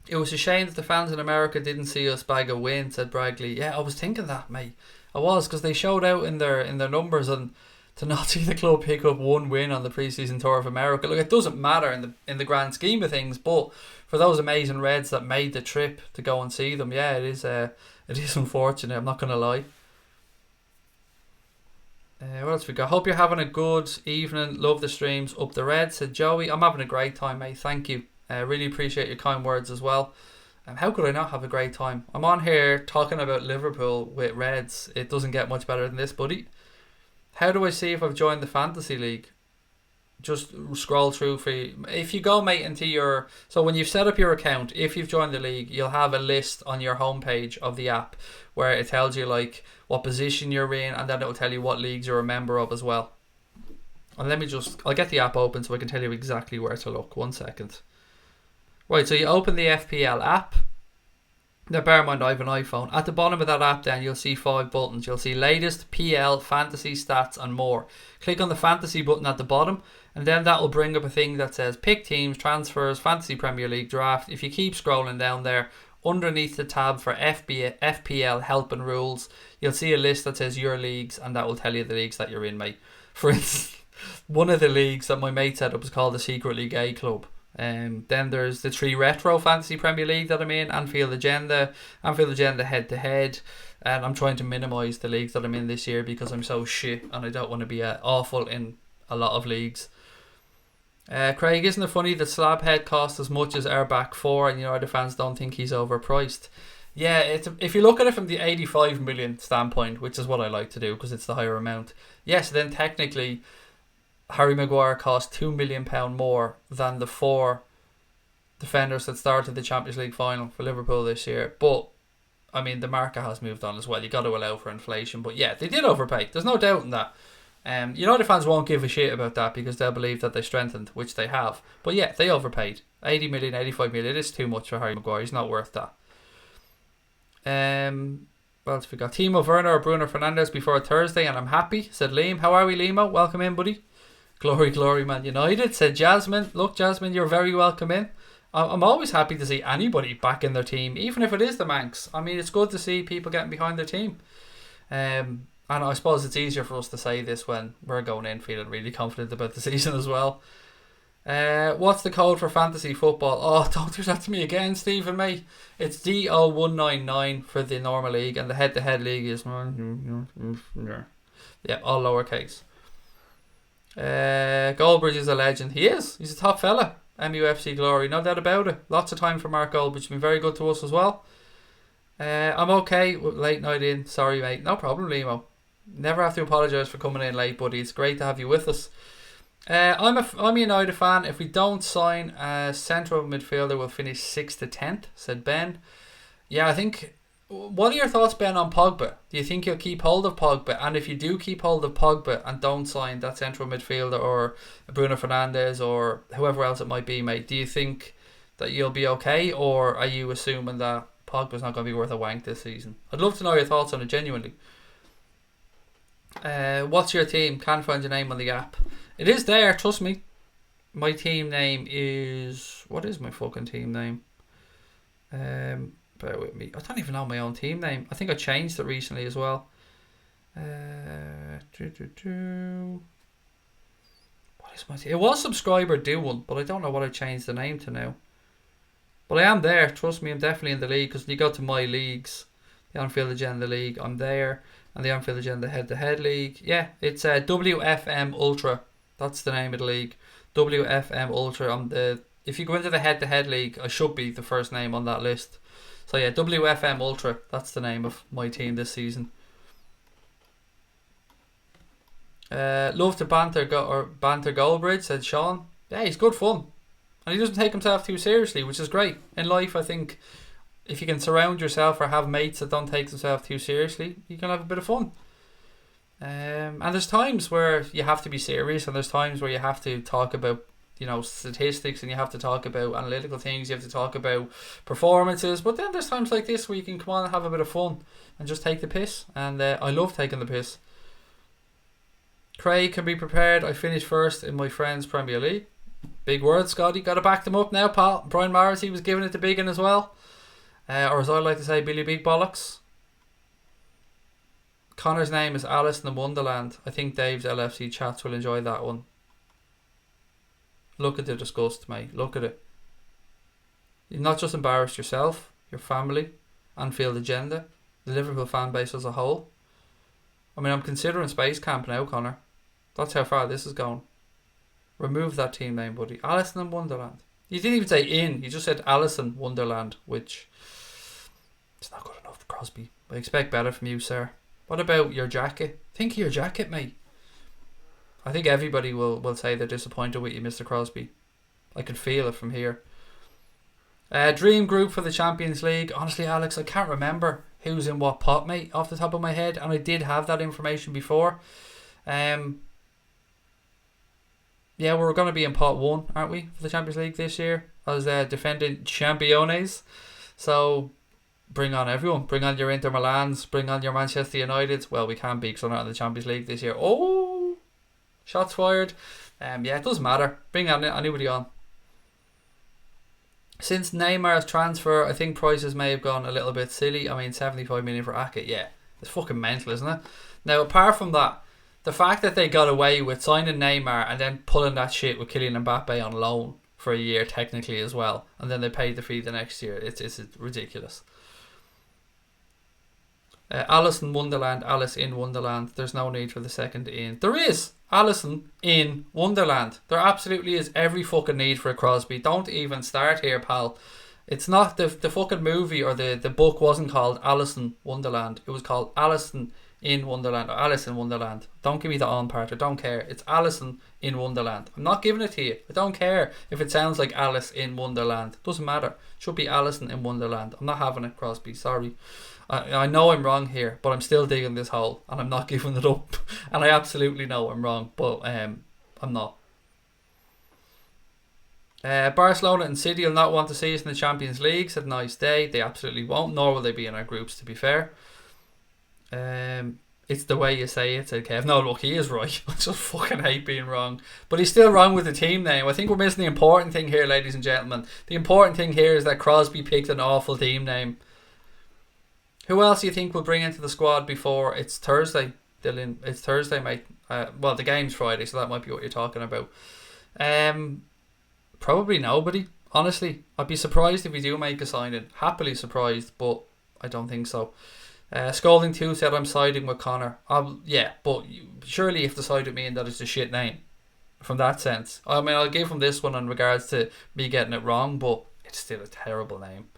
It was a shame that the fans in America didn't see us bag a win, said Bragley. Yeah, I was thinking that, mate. I was, because they showed out in their numbers, and to not see the club pick up one win on the pre-season tour of America. Look, it doesn't matter in the grand scheme of things, but for those amazing Reds that made the trip to go and see them, yeah, it is unfortunate. I'm not going to lie. What else we got? Hope you're having a good evening. Love the streams. Up the Reds, said Joey. I'm having a great time, mate. Thank you. Really appreciate your kind words as well. How could I not have a great time? I'm on here talking about Liverpool with Reds. It doesn't get much better than this, buddy. How do I see if I've joined the Fantasy League? Just scroll through for you. If you go, mate, into your... So when you've set up your account, if you've joined the league, you'll have a list on your homepage of the app where it tells you like what position you're in, and then it'll tell you what leagues you're a member of as well. And I'll get the app open so I can tell you exactly where to look. 1 second. Right, so you open the FPL app. Now bear in mind I have an iPhone. At the bottom of that app then you'll see 5 buttons. You'll see latest, PL, fantasy, stats and more. Click on the fantasy button at the bottom, and then that will bring up a thing that says pick teams, transfers, fantasy Premier League draft. If you keep scrolling down there, underneath the tab for FPL help and rules, you'll see a list that says your leagues, and that will tell you the leagues that you're in, mate. For instance, one of the leagues that my mate set up is called the Secretly Gay Club. Then there's the 3 Retro Fantasy Premier League that I'm in, Anfield Agenda Head to Head, and I'm trying to minimise the leagues that I'm in this year because I'm so shit and I don't want to be awful in a lot of leagues. Craig, isn't it funny that Slabhead cost as much as our back 4 and United fans don't think he's overpriced? Yeah, if you look at it from the 85 million standpoint, which is what I like to do because it's the higher amount, yes, then technically Harry Maguire cost £2 million more than the 4 defenders that started the Champions League final for Liverpool this year. But I mean, the market has moved on as well. You got to allow for inflation. But yeah, they did overpay. There's no doubt in that. United fans won't give a shit about that because they'll believe that they strengthened, which they have. But yeah, they overpaid. 80 million, 85 million. It is too much for Harry Maguire. He's not worth that. Well, we got Timo, Werner or Bruno Fernandes before Thursday, and I'm happy, said Liam. How are we, Limo? Welcome in, buddy. Glory, glory, Man United, said Jasmine. Look, Jasmine, you're very welcome in. I'm always happy to see anybody back in their team, even if it is the Manx. I mean, it's good to see people getting behind their team. And I suppose it's easier for us to say this when we're going in feeling really confident about the season as well. What's the code for fantasy football? Oh, don't do that to me again, Stephen, mate. It's DO199 for the normal league, and the head-to-head league is... Yeah, all lowercase. Goldbridge is a legend. He is. He's a top fella. MUFC glory, no doubt about it. Lots of time for Mark Goldbridge. He's been very good to us as well. I'm okay with late night in. Sorry, mate. No problem, Limo. Never have to apologise for coming in late, buddy. It's great to have you with us. I'm a United fan. If we don't sign a central midfielder, we'll finish 6th to 10th, said Ben. Yeah, I think... What are your thoughts, Ben, on Pogba? Do you think you'll keep hold of Pogba? And if you do keep hold of Pogba and don't sign that central midfielder or Bruno Fernandes or whoever else it might be, mate, do you think that you'll be okay? Or are you assuming that Pogba's not going to be worth a wank this season? I'd love to know your thoughts on it, genuinely. What's your team? Can't find your name on the app. It is there, trust me. My team name is... What is my fucking team name? Bear with me. I don't even know my own team name. I think I changed it recently as well. What is my team? It was subscriber do one, but I don't know what I changed the name to now. But I am there. Trust me, I'm definitely in the league because when you go to my leagues, the Anfield Agenda League, I'm there. And the Anfield Agenda Head-to-Head League. Yeah, it's WFM Ultra. That's the name of the league. WFM Ultra. If you go into the Head-to-Head League, I should be the first name on that list. So yeah, WFM Ultra. That's the name of my team this season. Love to banter Goldbridge, said Sean. Yeah, he's good fun. And he doesn't take himself too seriously, which is great. In life, I think... If you can surround yourself or have mates that don't take themselves too seriously, you can have a bit of fun. And there's times where you have to be serious, and there's times where you have to talk about, statistics, and you have to talk about analytical things, you have to talk about performances. But then there's times like this where you can come on and have a bit of fun and just take the piss. And I love taking the piss. Craig can be prepared. I finished first in my friend's Premier League. Big words, Scotty. Got to back them up now, pal. Brian Morris, he was giving it to Biggin as well. Or as I like to say, Billy Big Bollocks. Connor's name is Alice in Wonderland. I think Dave's LFC chats will enjoy that one. Look at the disgust, mate. Look at it. You've not just embarrassed yourself, your family, Anfield Agenda, the Liverpool fan base as a whole. I mean, I'm considering Space Camp now, Connor. That's how far this is going. Remove that team name, buddy. Alice in Wonderland. You didn't even say in. You just said Alice in Wonderland, which... It's not good enough, Crosby. I expect better from you, sir. What about your jacket? Think of your jacket, mate. I think everybody will say they're disappointed with you, Mr. Crosby. I can feel it from here. Dream group for the Champions League. Honestly, Alex, I can't remember who's in what pot, mate, off the top of my head. And I did have that information before. Yeah, we're going to be in pot 1, aren't we, for the Champions League this year? As defending Championes. So... Bring on everyone. Bring on your Inter Milans. Bring on your Manchester Uniteds. Well, we can't be because we're not in the Champions League this year. Oh! Shots fired. Yeah, it doesn't matter. Bring on anybody on. Since Neymar's transfer, I think prices may have gone a little bit silly. I mean, 75 million for Ake, yeah, it's fucking mental, isn't it? Now, apart from that, the fact that they got away with signing Neymar and then pulling that shit with Kylian Mbappe on loan for a year technically as well, and then they paid the fee the next year, it's ridiculous. Alice in Wonderland, Alice in Wonderland. There's no need for the second in. There is Alison in Wonderland. There absolutely is every fucking need for a Crosby. Don't even start here, pal. It's not the fucking movie or the book wasn't called Alice in Wonderland. It was called Alison in Wonderland or Alice in Wonderland. Don't give me the on part. I don't care. It's Alison in Wonderland. I'm not giving it to you. I don't care if it sounds like Alice in Wonderland. Doesn't matter. It should be Alison in Wonderland. I'm not having it, Crosby. Sorry. I know I'm wrong here, but I'm still digging this hole and I'm not giving it up. And I absolutely know I'm wrong, but I'm not. Barcelona and City will not want to see us in the Champions League. Said nice day. They absolutely won't, nor will they be in our groups, to be fair. It's the way you say it, said Kev. No, look, he is right. I just fucking hate being wrong. But he's still wrong with the team name. I think we're missing the important thing here, ladies and gentlemen. The important thing here is that Crosby picked an awful team name. Who else do you think will bring into the squad before it's Thursday, Dylan? It's Thursday, mate. Well, the game's Friday, so that might be what you're talking about. Probably nobody. Honestly, I'd be surprised if we do make a signing. Happily surprised, but I don't think so. Scolding 2 said I'm siding with Connor. Yeah, but surely you have to side with me in that it's a shit name. From that sense. I mean, I'll give him this one in regards to me getting it wrong, but it's still a terrible name.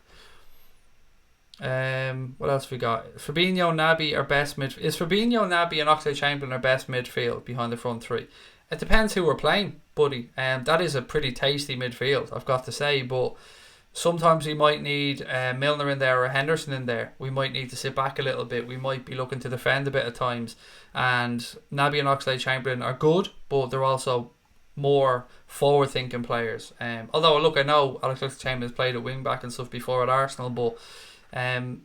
What else we got? Fabinho, Naby are best mid. Is Fabinho, Naby and Oxlade-Chamberlain our best midfield behind the front three? It depends who we're playing, buddy. That is a pretty tasty midfield, I've got to say, but sometimes we might need Milner in there or Henderson in there. We might need to sit back a little bit. We might be looking to defend a bit at times. And Naby and Oxlade-Chamberlain are good, but they're also more forward-thinking players. Although, look, I know Alex Oxlade-Chamberlain's played at wing-back and stuff before at Arsenal, but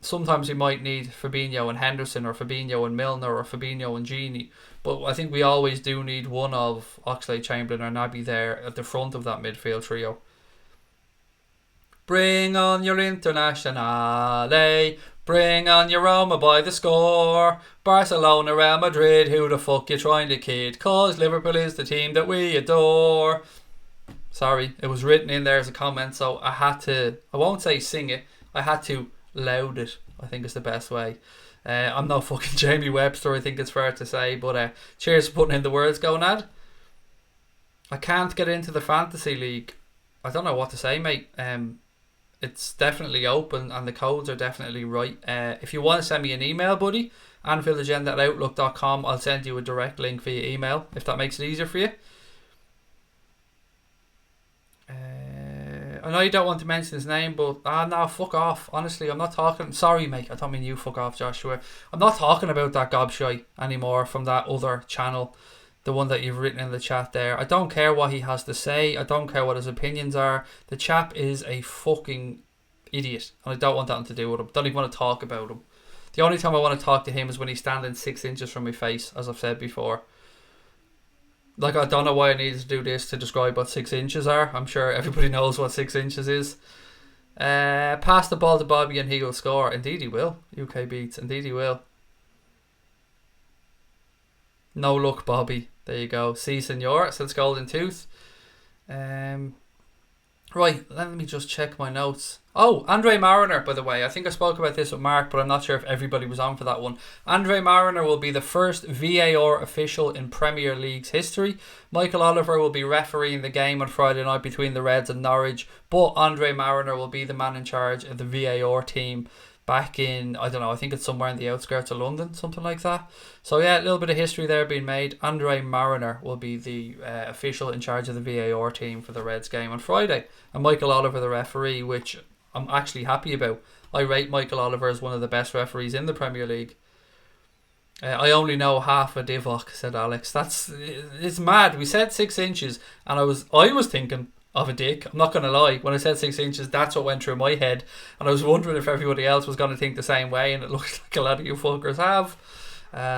sometimes we might need Fabinho and Henderson or Fabinho and Milner or Fabinho and Gini. But I think we always do need one of Oxlade-Chamberlain or Naby there at the front of that midfield trio. Bring on your Internazionale, bring on your Roma by the score. Barcelona, Real Madrid, who the fuck you trying to kid? Cause Liverpool is the team that we adore. Sorry, it was written in there as a comment, so I had to, I won't say sing it, I had to loud it, I think is the best way. I'm no fucking Jamie Webster, I think it's fair to say, but cheers for putting in the words, going Ad. I can't get into the fantasy league. I don't know what to say, mate. It's definitely open and the codes are definitely right. If you want to send me an email, buddy, AnfieldAgenda@outlook.com, I'll send you a direct link via email if that makes it easier for you. I know you don't want to mention his name, but no, fuck off. Honestly, I'm not talking. Sorry, mate. I don't mean you. Fuck off, Joshua. I'm not talking about that gobshite anymore from that other channel, the one that you've written in the chat there. I don't care what he has to say. I don't care what his opinions are. The chap is a fucking idiot, and I don't want that to do with him. Don't even want to talk about him. The only time I want to talk to him is when he's standing 6 inches from my face, as I've said before. Like, I don't know why I needed to do this to describe what 6 inches are. I'm sure everybody knows what 6 inches is. Pass the ball to Bobby and he will score. Indeed he will. UK beats. Indeed he will. No luck, Bobby. There you go. Si, senor, says Golden Tooth. Right, let me just check my notes. Oh, Andre Mariner, by the way. I think I spoke about this with Mark, but I'm not sure if everybody was on for that one. Andre Mariner will be the first VAR official in Premier League's history. Michael Oliver will be refereeing the game on Friday night between the Reds and Norwich, but Andre Mariner will be the man in charge of the VAR team back in, I don't know, I think it's somewhere in the outskirts of London, something like that. So yeah, a little bit of history there being made. Andre Mariner will be the official in charge of the VAR team for the Reds game on Friday, and Michael Oliver the referee, which I'm actually happy about. I rate Michael Oliver as one of the best referees in the Premier League. I only know half a Divock, said Alex. It's mad. We said 6 inches, and I was thinking of a dick. I'm not going to lie. When I said 6 inches, that's what went through my head, and I was wondering if everybody else was going to think the same way, and it looks like a lot of you fuckers have.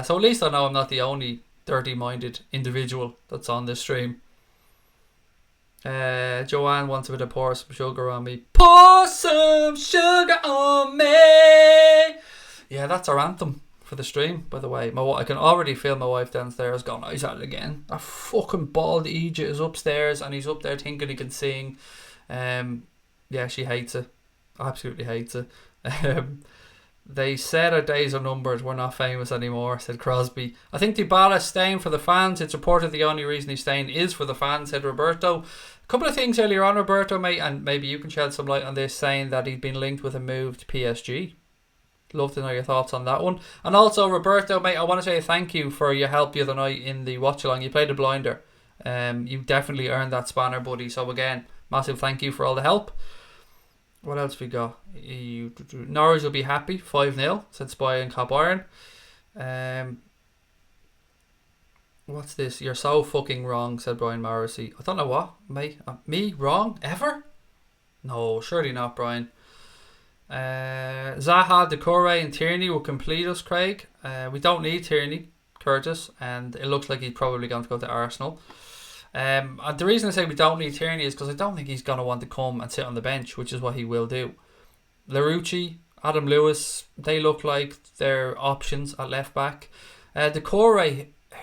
So at least I know I'm not the only dirty-minded individual that's on this stream. Joanne wants a bit of pour some sugar on me. Pour some sugar on me. Yeah, that's our anthem for the stream, by the way. I can already feel my wife downstairs going, he's at it again. That fucking bald Egypt is upstairs and he's up there thinking he can sing. Yeah, she hates it. Absolutely hates it. They said our days are numbered. We're not famous anymore, said Crosby. I think Dybala's staying for the fans. It's reported the only reason he's staying is for the fans, said Roberto. A couple of things earlier on, Roberto, mate, and maybe you can shed some light on this, saying that he'd been linked with a move to PSG. Love to know your thoughts on that one. And also, Roberto, mate, I want to say thank you for your help the other night in the watch-along. You played a blinder. You definitely earned that spanner, buddy. So again, massive thank you for all the help. What else we got? Norwich will be happy. 5-0, said Spy and Cop Iron. What's this? You're so fucking wrong, said Brian Morrissey. I don't know what, mate. Me? Wrong? Ever? No, surely not, Brian. Zaha, Decore and Tierney will complete us, Craig. We don't need Tierney, Curtis, and it looks like he's probably going to go to Arsenal. And the reason I say we don't need Tierney is because I don't think he's going to want to come and sit on the bench, which is what he will do. Larouci, Adam Lewis, they look like they're options at left back. Decore,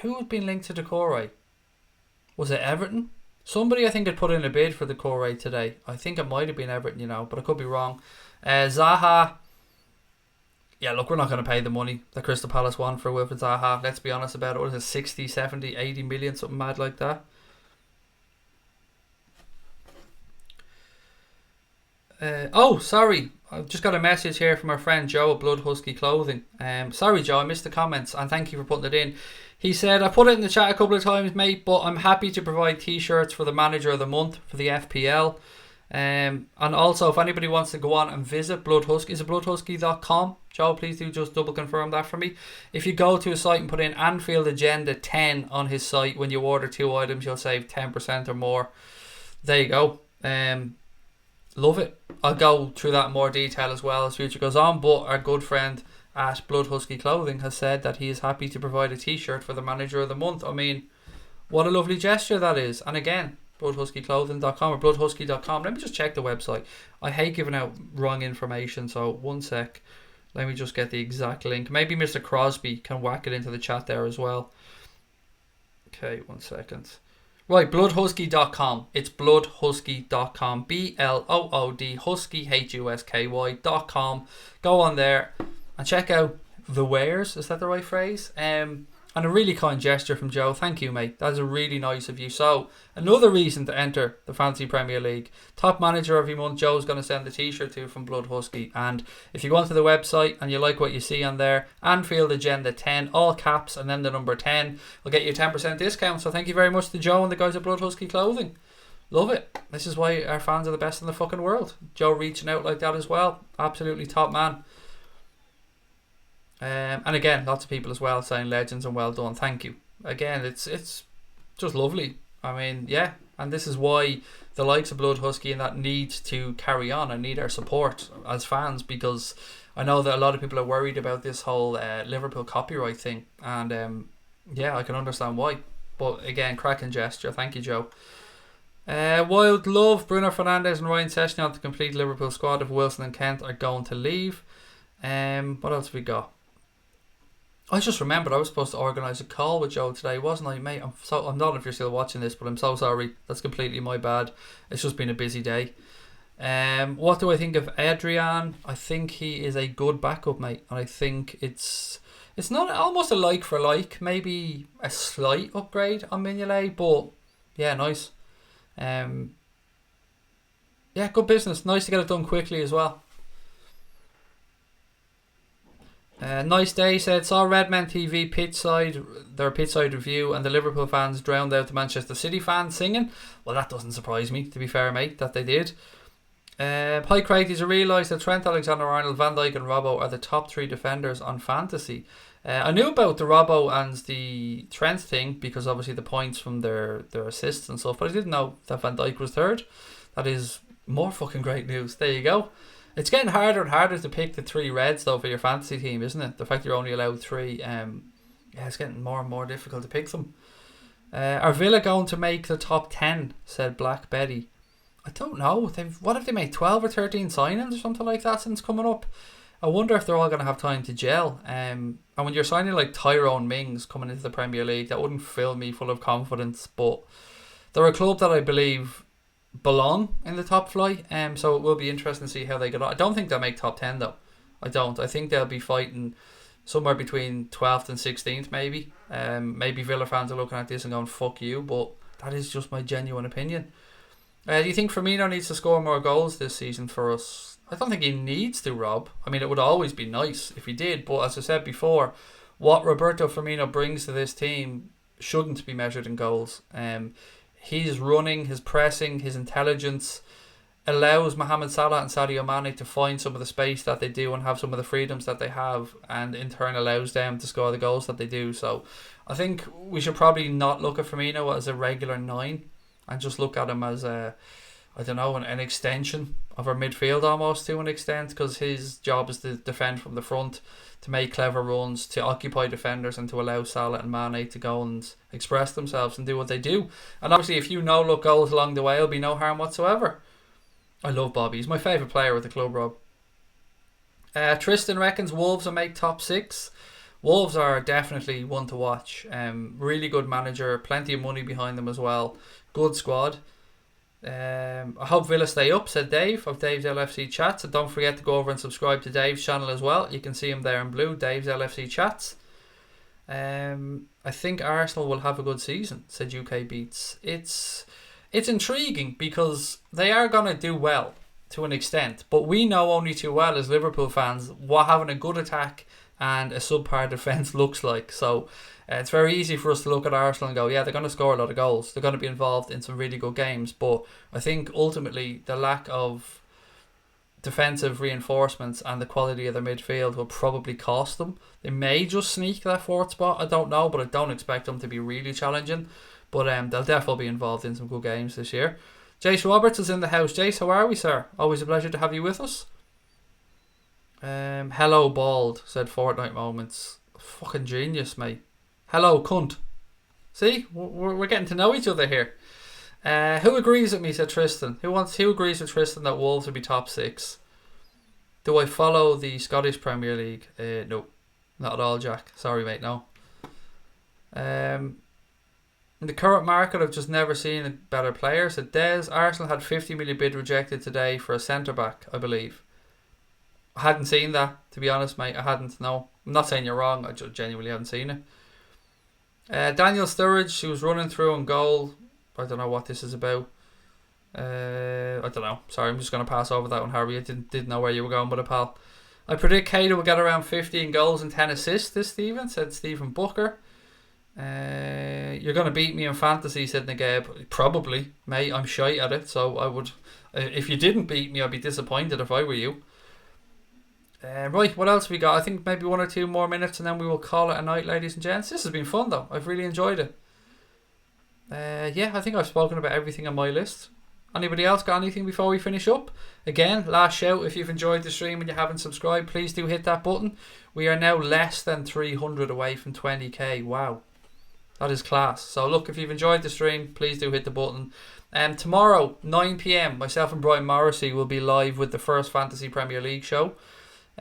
who had been linked to Decore? Was it Everton? Somebody I think had put in a bid for Decore today. I think it might have been Everton, but I could be wrong. Zaha, yeah, look, we're not going to pay the money that Crystal Palace want for Wilfried Zaha. Let's be honest about it. What is it, 60, 70, 80 million, something mad like that? Sorry. I've just got a message here from our friend Joe at Blood Husky Clothing. Sorry, Joe, I missed the comments, and thank you for putting it in. He said, I put it in the chat a couple of times, mate, but I'm happy to provide t-shirts for the Manager of the Month for the FPL. And also, if anybody wants to go on and visit Blood Husky, is it bloodhusky.com? Joe, please do just double confirm that for me. If you go to his site and put in Anfield Agenda 10 on his site, when you order 2 items, you'll save 10% or more. There you go. Love it. I'll go through that in more detail as well as future goes on, but our good friend at Blood Husky Clothing has said that he is happy to provide a t-shirt for the Manager of the Month. I mean, what a lovely gesture that is. And again, bloodhuskyclothing.com or bloodhusky.com. Let me just check the website. I hate giving out wrong information, so one sec. Let me just get the exact link. Maybe Mr. Crosby can whack it into the chat there as well. Okay, 1 second. Right, bloodhusky.com. It's bloodhusky.com. BLOOD Husky HUSKY.com. Go on there and check out the wares. Is that the right phrase? And a really kind gesture from Joe. Thank you, mate. That's a really nice of you. So, another reason to enter the Fantasy Premier League. Top manager every month, Joe's going to send a t-shirt to from Blood Husky. And if you go onto the website and you like what you see on there, Anfield Agenda 10, all caps, and then the number 10, will get you a 10% discount. So thank you very much to Joe and the guys at Blood Husky Clothing. Love it. This is why our fans are the best in the fucking world. Joe reaching out like that as well. Absolutely top man. And again, lots of people as well saying legends and well done. Thank you. Again, it's just lovely. I mean, yeah. And this is why the likes of Blood Husky and that need to carry on and need our support as fans, because I know that a lot of people are worried about this whole Liverpool copyright thing. And yeah, I can understand why. But again, cracking gesture. Thank you, Joe. Wild Love, Bruno Fernandes and Ryan Sessegnon on the complete Liverpool squad if Wilson and Kent are going to leave. What else have we got? I just remembered I was supposed to organise a call with Joe today, wasn't I, mate? I'm not if you're still watching this, but I'm so sorry. That's completely my bad. It's just been a busy day. What do I think of Adrian? I think he is a good backup, mate. And I think it's not almost a like for like, maybe a slight upgrade on Mignolet, but yeah, nice. Yeah, good business. Nice to get it done quickly as well. Nice day, said, saw Redmen TV their pitchside review, and the Liverpool fans drowned out the Manchester City fans singing. Well, that doesn't surprise me, to be fair, mate, that they did. Hi Craig, did you realise that Trent Alexander-Arnold, Van Dijk and Robbo are the top 3 defenders on fantasy? I knew about the Robbo and the Trent thing because obviously the points from their assists and stuff, but I didn't know that Van Dijk was 3rd. That is more fucking great news. There you go. It's getting harder and harder to pick the 3 reds though for your fantasy team, isn't it? The fact you're only allowed 3, yeah, it's getting more and more difficult to pick them. Are Villa going to make the top 10? Said Black Betty. I don't know. What if they made 12 or 13 signings or something like that since coming up? I wonder if they're all going to have time to gel. And when you're signing like Tyrone Mings coming into the Premier League, that wouldn't fill me full of confidence. But they're a club that I believe belong in the top flight. So it will be interesting to see how they get on. I don't think they'll make top 10 though. I don't. I think they'll be fighting somewhere between 12th and 16th maybe. Maybe Villa fans are looking at this and going, fuck you. But that is just my genuine opinion. Do you think Firmino needs to score more goals this season for us? I don't think he needs to, Rob. I mean, it would always be nice if he did. But as I said before, what Roberto Firmino brings to this team shouldn't be measured in goals. His running, his pressing, his intelligence allows Mohamed Salah and Sadio Mane to find some of the space that they do and have some of the freedoms that they have, and in turn allows them to score the goals that they do. So I think we should probably not look at Firmino as a regular 9 and just look at him as an extension of our midfield almost to an extent, because his job is to defend from the front, to make clever runs, to occupy defenders, and to allow Salah and Mane to go and express themselves and do what they do. And obviously if you no-look goals along the way, it'll be no harm whatsoever. I love Bobby. He's my favourite player with the club, Rob. Tristan reckons Wolves will make top 6. Wolves are definitely one to watch. Really good manager, plenty of money behind them as well. Good squad. I hope Villa stay up, said Dave of Dave's LFC Chats. And don't forget to go over and subscribe to Dave's channel as well. You can see him there in blue, Dave's LFC Chats. I think Arsenal will have a good season, said UK Beats. It's intriguing because they are going to do well to an extent, but we know only too well as Liverpool fans what having a good attack and a subpar defence looks like. So it's very easy for us to look at Arsenal and go, yeah, they're going to score a lot of goals, they're going to be involved in some really good games, but I think ultimately the lack of defensive reinforcements and the quality of their midfield will probably cost them. They may just sneak that 4th spot, I don't know, but I don't expect them to be really challenging. But they'll definitely be involved in some good games this year. Jace Roberts is in the house. Jace, how are we, sir? Always a pleasure to have you with us. Hello, Bald, said Fortnite Moments. Fucking genius, mate. Hello, cunt. See? We're getting to know each other here. Who agrees with me, said Tristan. Who agrees with Tristan that Wolves will be top 6? Do I follow the Scottish Premier League? No. Not at all, Jack. Sorry, mate, no. In the current market, I've just never seen a better player. So Des, Arsenal had 50 million bid rejected today for a centre-back, I believe. I hadn't seen that, to be honest, mate. I hadn't, no. I'm not saying you're wrong, I just genuinely haven't seen it. Daniel Sturridge, who was running through on goal. I don't know what this is about. I don't know. Sorry, I'm just going to pass over that one, Harvey. I didn't know where you were going with it, pal. I predict Cato will get around 15 goals and 10 assists this season, said Stephen Booker. You're going to beat me in fantasy, said Nagab. Probably, mate. I'm shy at it, so I would. If you didn't beat me, I'd be disappointed if I were you. Right, what else we got? I think maybe 1 or 2 more minutes and then we will call it a night, ladies and gents. This has been fun though. I've really enjoyed it. Yeah, I think I've spoken about everything on my list. Anybody else got anything before we finish up? Again, last shout, if you've enjoyed the stream and you haven't subscribed, please do hit that button. We are now less than 300 away from 20k. Wow. That is class. So look, if you've enjoyed the stream, please do hit the button. Tomorrow, 9 PM, myself and Brian Morrissey will be live with the first Fantasy Premier League show.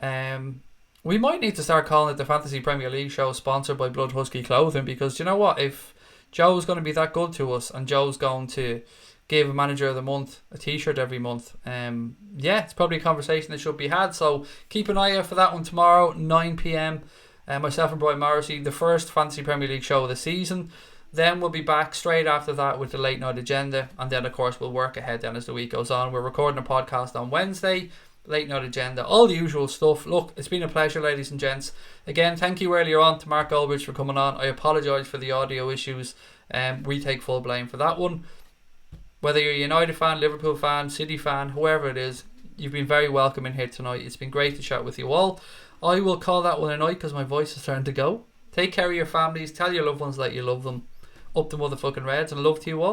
We might need to start calling it the Fantasy Premier League show, sponsored by Blood Husky Clothing, because you know what? If Joe's going to be that good to us and Joe's going to give Manager of the Month a t-shirt every month, yeah, it's probably a conversation that should be had. So keep an eye out for that one tomorrow, 9 PM. Myself and Brian Morrissey, the first Fantasy Premier League show of the season. Then we'll be back straight after that with the late night agenda, and then of course we'll work ahead then as the week goes on. We're recording a podcast on Wednesday, late night agenda, all the usual stuff. Look, it's been a pleasure, ladies and gents. Again, thank you earlier on to Mark Goldbridge for coming on. I apologise for the audio issues. We take full blame for that one. Whether you're a United fan, Liverpool fan, City fan, whoever it is, you've been very welcome in here tonight. It's been great to chat with you all. I will call that one a night because my voice is starting to go. Take care of your families. Tell your loved ones that you love them. Up the motherfucking Reds, and love to you all.